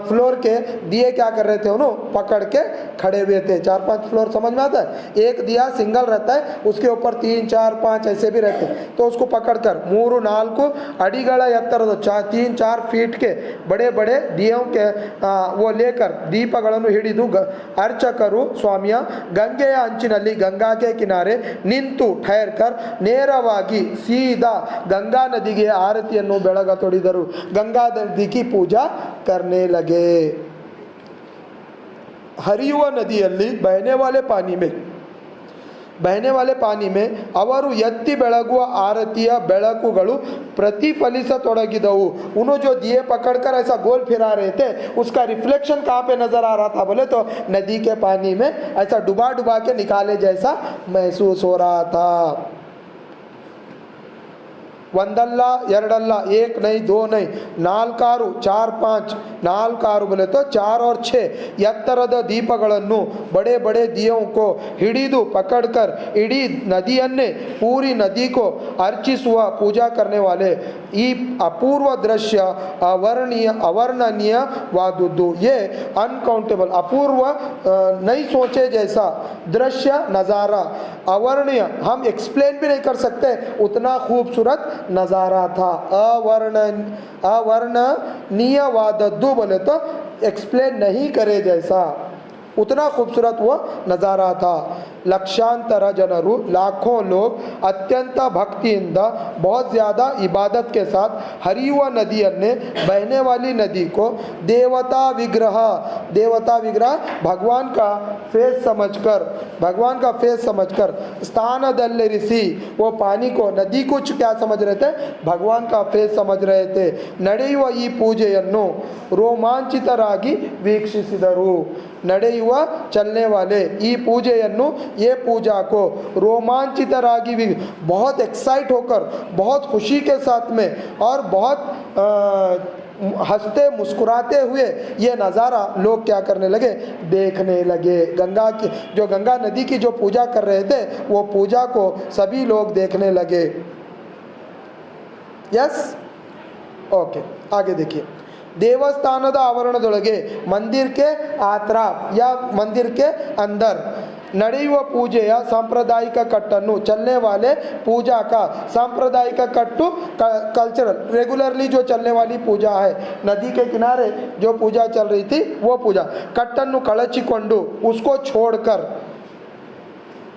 फ्लोर के दिए क्या कर रहे थे, उन्होंने पकड़ के खड़े हुए थे। 4-5 फ्लोर समझ में आता है, एक दिया सिंगल रहता है, उसके ऊपर 3-4-5 ऐसे भी रहते, तो उसको पकड़कर 3-4 ಅಡಿಗಳ ಎತ್ತರದ 3-4 फीट के बड़े बड़े दियों के वो लेकर, दीपಗಳನ್ನು ಹಿಡಿದು अर्चकರು स्वामिया गंಗೆಯ अंचिನಲ್ಲಿ, गंगा के किनारे निंतु ठहर कर, ನೇರವಾಗಿ सीधा गंगा नदी के आरतिಯನ್ನು ಬೆಳಗತೊಡಗಿದರು, गंगा नदी की पूजा करने लगे। हरियुವ नदिಯಲ್ಲಿ, बहने वाले पानी में बहने वाले पानी में ಅವರು ಎತ್ತಿ ಬೆಳಗುವ ಆರತಿಯ ಬೆಳಕುಗಳು प्रतिफलिसतೊಡಗಿದವು। उन्होंने जो दिए पकड़कर ऐसा गोल फिरा रहे थे, उसका रिफ्लेक्शन कहाँ पे नजर आ रहा था बोले तो नदी के पानी में ऐसा डुबा डुबा के निकाले जैसा महसूस हो रहा था। ಒಂದಲ್ಲ ಎರಡಲ್ಲ, एक नहीं दो नहीं, ನಾಲ್ಕಾರು, चार पाँच, ನಾಲ್ಕಾರು बोले तो 4 और 6 ಎತ್ತರದ ದೀಪಗಳನ್ನು बड़े बड़े दियों को ಹಿಡಿದು पकड़कर इड़ी नदियन्ने पूरी नदी को अर्चिಸುವ पूजा करने वाले ಈ अपूर्व दृश्य अवर्णनीयवादुದು। ये अनकाउंटेबल, अपूर्व, नहीं सोचे जैसा दृश्य, नज़ारा, अवर्णीय, हम एक्सप्लेन भी नहीं कर सकते, उतना खूबसूरत नज़ारा था। अवर्णनीयवादದ್ದು बोले तो एक्सप्लेन नहीं करे जैसा, उतना खूबसूरत वो नज़ारा था। लक्षांतर जनरू, लाखों लोग अत्यंत भक्तिಯಿಂದ बहुत ज़्यादा इबादत के साथ हरियुವ नदियन्ನೇ, बहने वाली नदी को देवता विग्रह भगवान का फेस समझकर, भगवान का फेस समझकर स्थानदಲ್ಲಿರಿಸಿ, वो पानी को, नदी को क्या समझ रहे थे? भगवान का फेस समझ रहे थे। ನಡೆಯುವ ಈ ಪೂಜೆಯನ್ನು ರೋಮಾಂಚಿತರಾಗಿ ವೀಕ್ಷಿಸಿದರು। ನಡೆಯುವ, चलने वाले, ಈ पूजेಯನ್ನು, ये पूजा को रोमांचितरागी, बहुत एक्साइट होकर, बहुत खुशी के साथ में और बहुत हंसते मुस्कुराते हुए ये नज़ारा लोग क्या करने लगे? देखने लगे। गंगा की, जो गंगा नदी की जो पूजा कर रहे थे, वो पूजा को सभी लोग देखने लगे। यस, ओके, आगे देखिए। देवस्थानದ ಆವರಣದೊಳಗೆ, मंदिर के आतराफ या मंदिर के अंदर ನಡೆಯುವ ಪೂಜೆಯ सांप्रदायिक कट्टನ್ನು, चलने वाले पूजा का सांप्रदायिक कट्टु, कल्चरल, रेगुलरली जो चलने वाली पूजा है, नदी के किनारे जो पूजा चल रही थी वो पूजा, कट्टನ್ನು ಕಳಚಿಕೊಂಡು, उसको छोड़कर,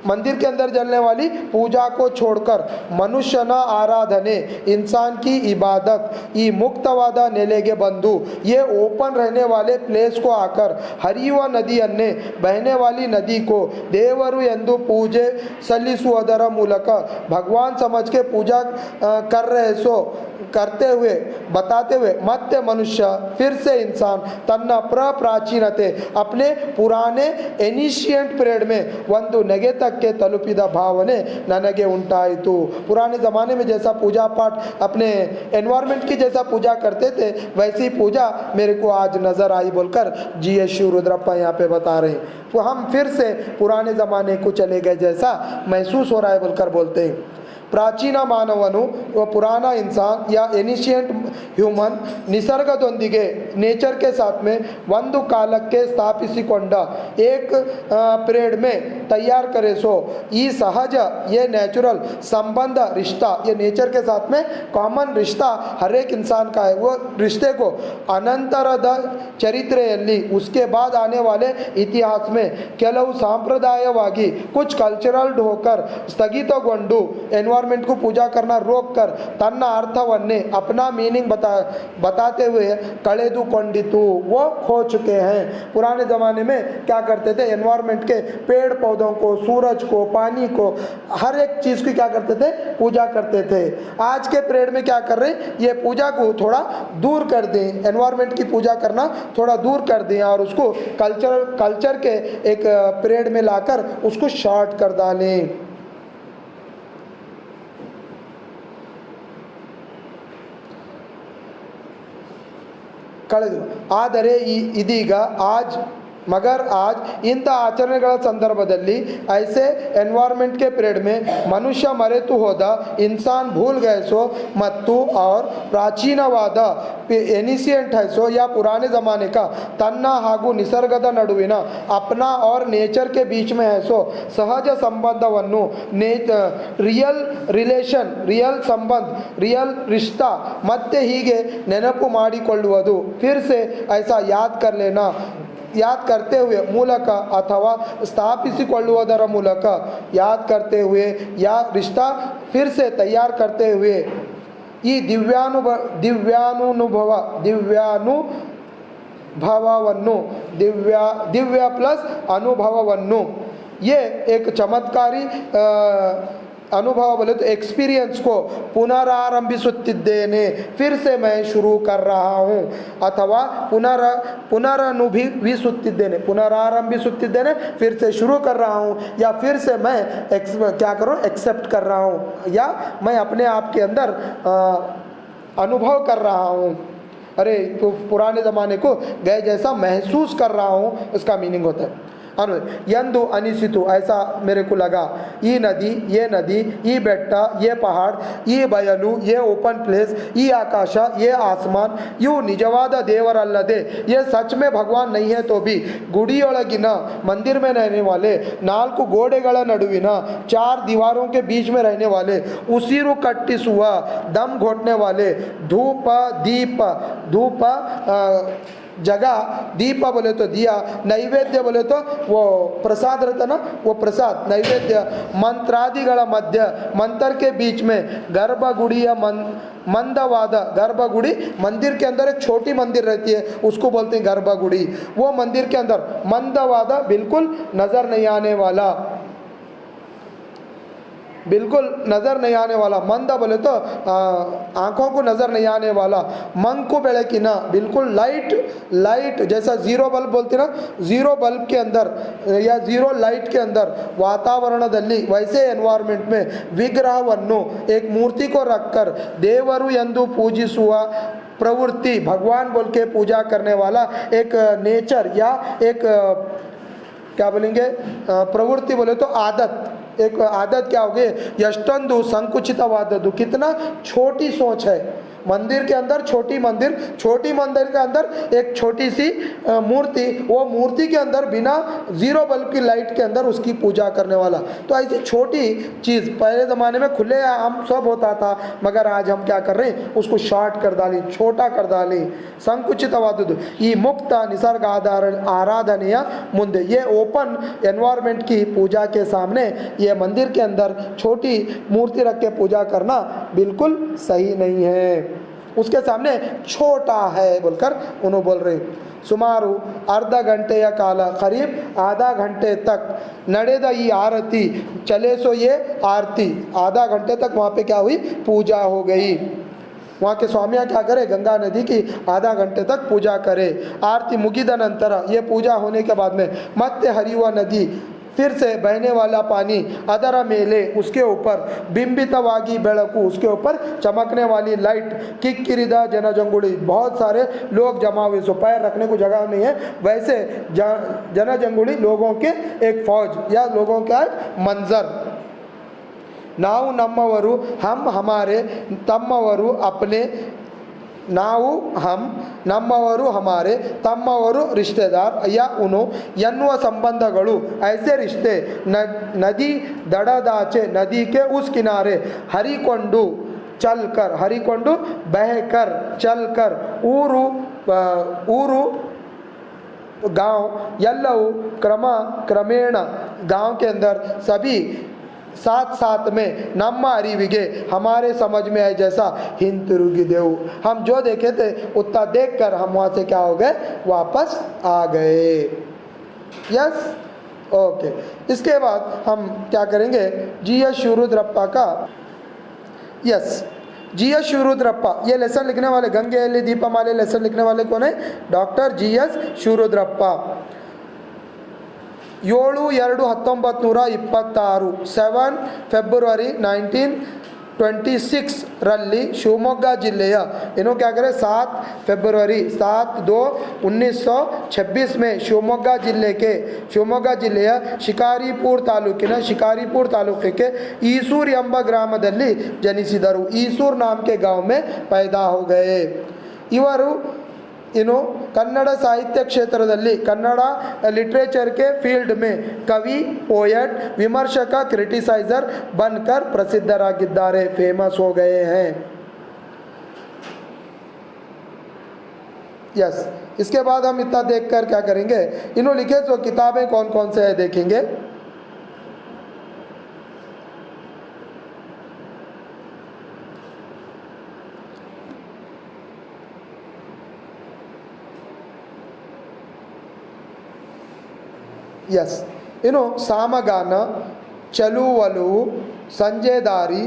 मंदिर के अंदर जलने वाली पूजा को छोड़कर मनुष्यನ आराधने, इंसान की इबादत, ಈ ಮುಕ್ತವಾದ ನೆಲೆಗೆ ಬಂದು, ये ओपन रहने वाले प्लेस को आकर हरिಯುವ नदियನ್ನೇ, बहने वाली नदी को देವರು ಎಂದು पूजे सಲ್ಲಿಸುವುದರ ಮೂಲಕ, भगवान समझ के पूजा कर रहे सो करते हुए, बताते हुए, मत्य मनुष्य, फिर से इंसान तन्न प्राचीनते, अपने पुराने एनिशियंट पीरियड में ಒಂದು ನೆಗೆತಕ್ಕೆ ತಲುಪಿದ ಭಾವನೆ ನನಗೆ ಉಂಟಾಯಿತು। पुराने ज़माने में जैसा पूजा पाठ अपने एनवायरनमेंट की जैसा पूजा करते थे, वैसी पूजा मेरे को आज नज़र आई बोलकर GS शिव रुद्रप्पा यहाँ पे बता रहे हैं। तो हम फिर से पुराने ज़माने को चले गए जैसा महसूस हो रहा है बोलकर बोलते हैं। ಪ್ರಾಚೀನ ಮಾನವನು, पुराना इंसान या एनिशियंट ह्यूमन, ನಿಸರ್ಗದೊಂದಿಗೆ, नेचर के साथ में ಒಂದು ಕಾಲಕ್ಕೆ ಸ್ಥಾಪಿಸಿಕೊಂಡ, एक पीरियड में तैयार करे सो, ಈ सहज, ये नेचुरल संबंध, रिश्ता, ये नेचर के साथ में कॉमन रिश्ता हर एक इंसान का है। वो रिश्ते को अनंतರದ ಚರಿತ್ರೆಯಲ್ಲಿ, उसके बाद आने वाले इतिहास में ಕೆಲವು ಸಾಂಪ್ರದಾಯವಾಗಿ, कुछ कल्चरल होकर स्थगितಗೊಂಡು, एनवायरमेंट को पूजा करना रोक कर तन्न अर्थवन्ने, अपना मीनिंग बताते हुए कಳೆದುಕೊಂಡಿತು, वो खो चुके हैं। पुराने ज़माने में क्या करते थे? एनवायरमेंट के पेड़ पौधों को, सूरज को, पानी को, हर एक चीज़ की क्या करते थे? पूजा करते थे। आज के पीरियड में क्या कर रहे? ये पूजा को थोड़ा दूर कर दें, एनवायरमेंट की पूजा करना थोड़ा दूर कर दें और उसको कल्चर के एक पीरियड में लाकर उसको शॉर्ट कर डालें। ಕಳೆದು, ಆದರೆ ಇದೀಗ आज मगर आज ಇಂಥ ಆಚರಣೆಗಳ ಸಂದರ್ಭದಲ್ಲಿ ऐसे एनवायरमेंट के पीरियड में मनुष्य मರೆತು ಹೋದ, इंसान भूल गए सो ಮತ್ತು और ಪ್ರಾಚೀನವಾದ एनिशियंट है सो या पुराने ज़माने का तन्न ಹಾಗೂ ನಿಸರ್ಗದ ನಡುವಿನ अपना और नेचर के बीच में है सो सहज संबंधವನ್ನು, रियल रिलेशन, रियल संबंध, रियल रिश्ता ಮತ್ತೆ ಹೀಗೆ ನೆನಪು ಮಾಡಿಕೊಳ್ಳುವುದು, फिर से ऐसा याद कर लेना, याद करते हुए ಮೂಲಕ ಅಥವಾ ಸ್ಥಾಪಿಸಿಕೊಳ್ಳುವುದರ ಮೂಲಕ, याद करते हुए या रिश्ता फिर से तैयार करते हुए, ಈ ದಿವ್ಯಾನುಭವವನ್ನು, ದಿವ್ಯ ಪ್ಲಸ್ ಅನುಭವವನ್ನು, ये एक चमत्कारी अनुभव बोले तो एक्सपीरियंस को पुनरारंभिಸುತ್ತಿದ್ದೇನೆ, फिर से मैं शुरू कर रहा हूँ, अथवा पुनरारंभिಸುತ್ತಿದ್ದೇನೆ, पुनरारंभिಸುತ್ತಿದ್ದೇನೆ फिर से शुरू कर रहा हूँ, या फिर से मैं क्या करूँ, एक्सेप्ट कर रहा हूँ, या मैं अपने आप के अंदर अनुभव कर रहा हूँ। अरे तो पुराने ज़माने को गए जैसा महसूस कर रहा हूँ, इसका मीनिंग होता है। यंदु अनिसितु, ऐसा मेरे को लगा, ये नदी, ये बेट्ಟ, ये पहाड़, ये बयलू, ये ओपन प्लेस, ये आकाश, ये आसमान, यू निजवाद देवरल्लदे, ये सच में भगवान नहीं है तो भी गुड़ियोಳಗಿನ, मंदिर में रहने वाले, 4 ಗೋಡೆಗಳ ನಡುವಿನ, 4 दीवारों के बीच में रहने वाले, उसिरु कट्टिಸುವ, दम घोटने वाले, धूप जगह, दीप बोले तो दिया, नैवेद्य बोले तो वो प्रसाद रहता ना, वो प्रसाद नैवेद्य, मंत्रादिಗಳ मध्य, मंत्र के बीच में, गर्भगुड़िय मंदवाद, गर्भगुड़ी मंदिर के अंदर एक छोटी मंदिर रहती है, उसको बोलते हैं गर्भगुड़ी, वो मंदिर के अंदर मंदवाद, बिल्कुल नजर नहीं आने वाला, बिल्कुल नज़र नहीं आने वाला, मंद बोले तो आँखों को नज़र नहीं आने वाला, मंकु बेಳಕಿನ, बिल्कुल लाइट जैसा ज़ीरो बल्ब बोलते ना, ज़ीरो बल्ब के अंदर या ज़ीरो लाइट के अंदर वातावरणದಲ್ಲಿ, वैसे एनवायरमेंट में विग्रहವನ್ನು, एक मूर्ति को रखकर देವರು ಎಂದು पूजिಸುವ प्रवृत्ति, भगवान बोल के पूजा करने वाला एक नेचर या एक क्या बोलेंगे प्रवृत्ति बोले तो आदत, एक आदत क्या होगी, यष्टंदु संकुचितवाददु, कितना छोटी सोच है, मंदिर के अंदर छोटी मंदिर के अंदर एक छोटी सी मूर्ति, वो मूर्ति के अंदर बिना ज़ीरो बल्ब की लाइट के अंदर उसकी पूजा करने वाला। तो ऐसी छोटी चीज़ पहले ज़माने में खुले आम सब होता था, मगर आज हम क्या कर रहे हैं, उसको शॉर्ट कर डाली, छोटा कर डाली, संकुचितवादದ್ದು ಈ मुक्त निसर्ग आराधನೆಯ ಮುಂದೆ, ये ओपन एनवायरमेंट की पूजा के सामने ये मंदिर के अंदर छोटी मूर्ति रख के पूजा करना बिल्कुल सही नहीं है, उसके सामने छोटा है बोलकर उन्होंने बोल रहे। सुमारू अर्ध घंटेಯ ಕಾಲ, करीब आधा घंटे तक ನಡೆದ ಈ आरती, चले सो ये आरती, आधा घंटे तक वहाँ पे क्या हुई, पूजा हो गई। वहाँ के स्वामियाँ क्या करे, गंगा नदी की आधा घंटे तक पूजा करे। आरती मुगिದ ನಂತರ, ये पूजा होने के बाद में ಮತ್ತೆ हरिಯುವ नदी, फिर से बहने वाला पानी, ಅದರ ಮೇಲೆ, उसके ऊपर बिंबितವಾಗಿ ಬೆಳಕು, उसके ऊपर चमकने वाली लाइट, किक्किरिದ जनजंगुड़ी, बहुत सारे लोग जमा हुए, सो पैर रखने को जगह नहीं है, वैसे जनजंगुड़ी लोगों के एक फौज या लोगों का एक मंजर। ನಾವು ನಮ್ಮವರು, हम हमारे, ತಮ್ಮವರು अपने, ನಾವು हम, ನಮ್ಮವರು हमारे, ತಮ್ಮವರು रिश्तेदार या उनो ಎನ್ನುವ संबंधಗಳು, ऐसे रिश्ते नदी दड़दाचे, नदी के उस किनारे, हरिಕೊಂಡು चलकर, हरिಕೊಂಡು बहकर, चलकर, ऊरू गांव, ಎಲ್ಲವೂ क्रमेण, गांव के अंदर सभी साथ में, ನಮ್ಮ ಅರಿವಿಗೆ, हमारे समझ में आए जैसा, ಹಿಂತಿರುಗಿದೆವು, हम जो देखे थे उतना देखकर हम वहाँ से क्या हो गए, वापस आ गए। Yes, okay. इसके बाद हम क्या करेंगे, जी.एस. शिवरुद्रप्पा का, यस, जी.एस. शिवरुद्रप्पा, ये लेसन लिखने वाले, गंगेಯಲ್ಲಿ दीपमाले लेसन लिखने वाले कौन है, डॉक्टर जी.एस. शिवरुद्रप्पा। 7/2/1926, 7 ಫೆಬ್ರವರಿ 1926 ರಲ್ಲಿ ಶಿವಮೊಗ್ಗ ಜಿಲ್ಲೆಯ, ಏನೋ क्या करें, 7 फरवरी 7/2/1926 में ಶಿವಮೊಗ್ಗ ಜಿಲ್ಲೆಯ ಶಿಕಾರಿಪುರ ತಾಲೂಕಿನ के ईसूर ಎಂಬ ಗ್ರಾಮದಲ್ಲಿ ಜನಿಸಿದರು। ईसूर नाम के गांव में पैदा हो गए। इವರು इनो कन्नड़ साहित्य क्षेत्रದಲ್ಲಿ, कन्नड़ लिटरेचर के फील्ड में कवि, पोएट, विमर्शक, क्रिटिसाइजर बनकर प्रसिद्धरागिದ್ದಾರೆ, फेमस हो गए हैं। यस, इसके बाद हम इतना देखकर क्या करेंगे, इन्होंने लिखे तो किताबें कौन कौन से है देखेंगे। यस, ಇನ್ನು ಸಾಮಗಾನ, ಚಲುವಲು, ಸಂಜೆದಾರಿ,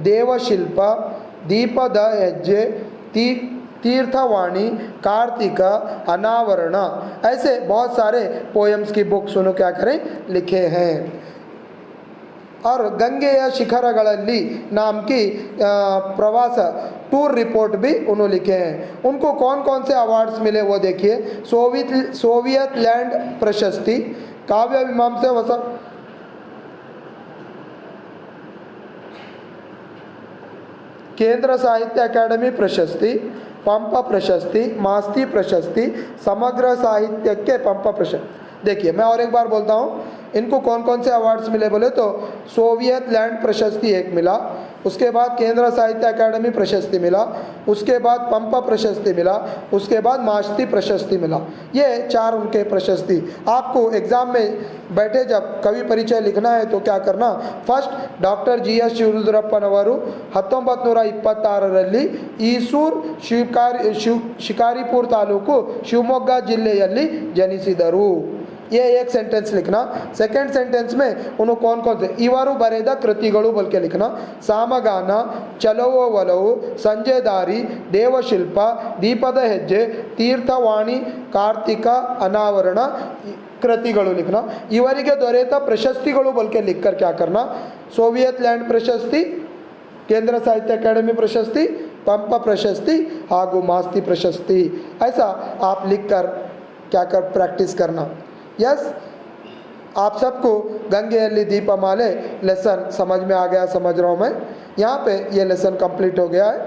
ದೇವಶಿಲ್ಪ, ದೀಪದ ಹೆಜ್ಜೆ, तीर्थवाणी, कार्तिक, अनावरण, ऐसे बहुत सारे पोएम्स की बुक्स उन्होंने क्या करें लिखे हैं। और गंगेय शिखरಗಳಲ್ಲಿ नाम की प्रवास टूर रिपोर्ट भी उन्होंने लिखे हैं। उनको कौन कौन से अवार्ड्स मिले वो देखिए। सोवियत लैंड प्रशस्ति, काव्य मीमांसा वसा, केंद्र साहित्य अकादमी प्रशस्ति, पंप प्रशस्ति, मास्ती प्रशस्ति, समग्र साहित्य के पंप प्रशस्ति। देखिए मैं और एक बार बोलता हूँ, इनको कौन कौन से अवार्ड्स मिले बोले तो सोवियत लैंड प्रशस्ति एक मिला, उसके बाद केंद्र साहित्य अकादमी प्रशस्ति मिला, उसके बाद पंप प्रशस्ति मिला, उसके बाद मास्ती प्रशस्ति मिला। ये 4 उनके प्रशस्ति। आपको एग्ज़ाम में बैठे जब कवि परिचय लिखना है तो क्या करना, फर्स्ट डॉक्टर GS ಶಿವರುದ್ರಪ್ಪನವರು 1926ರಲ್ಲಿ ಈಸೂರು ಶಿಕಾರಿಪುರ ತಾಲೂಕು ಶಿವಮೊಗ್ಗ ಜಿಲ್ಲೆಯಲ್ಲಿ ಜನಿಸಿದರು। ये एक सेंटेंस लिखना। सेकेंड सेंटेंस में उन्होंने कौन कौन से इवारू बरेद कृतिगळु बोल के लिखना। सामगान, चलवो ಒಲವು, ಸಂಜೆದಾರಿ, ದೇವಶಿಲ್ಪ, दीपद ಹೆಜ್ಜೆ, तीर्थवाणी, कार्तिक, अनावरण कृतिगळु लिखना। ಇವರಿಗೆ ದೊರೆತ ಪ್ರಶಸ್ತಿಗಳು बोल के लिख कर क्या करना, सोवियत लैंड प्रशस्ति, केंद्र साहित्य अकादमी प्रशस्ति, पंप प्रशस्ति ಹಾಗೂ मास्ती प्रशस्ति, ऐसा आप लिख कर क्या कर प्रैक्टिस करना। यस, आप सबको गंगेयल्ली दीपमाले लेसन समझ में आ गया, समझ रहा हूँ मैं। यहाँ पे ये लेसन कंप्लीट हो गया है।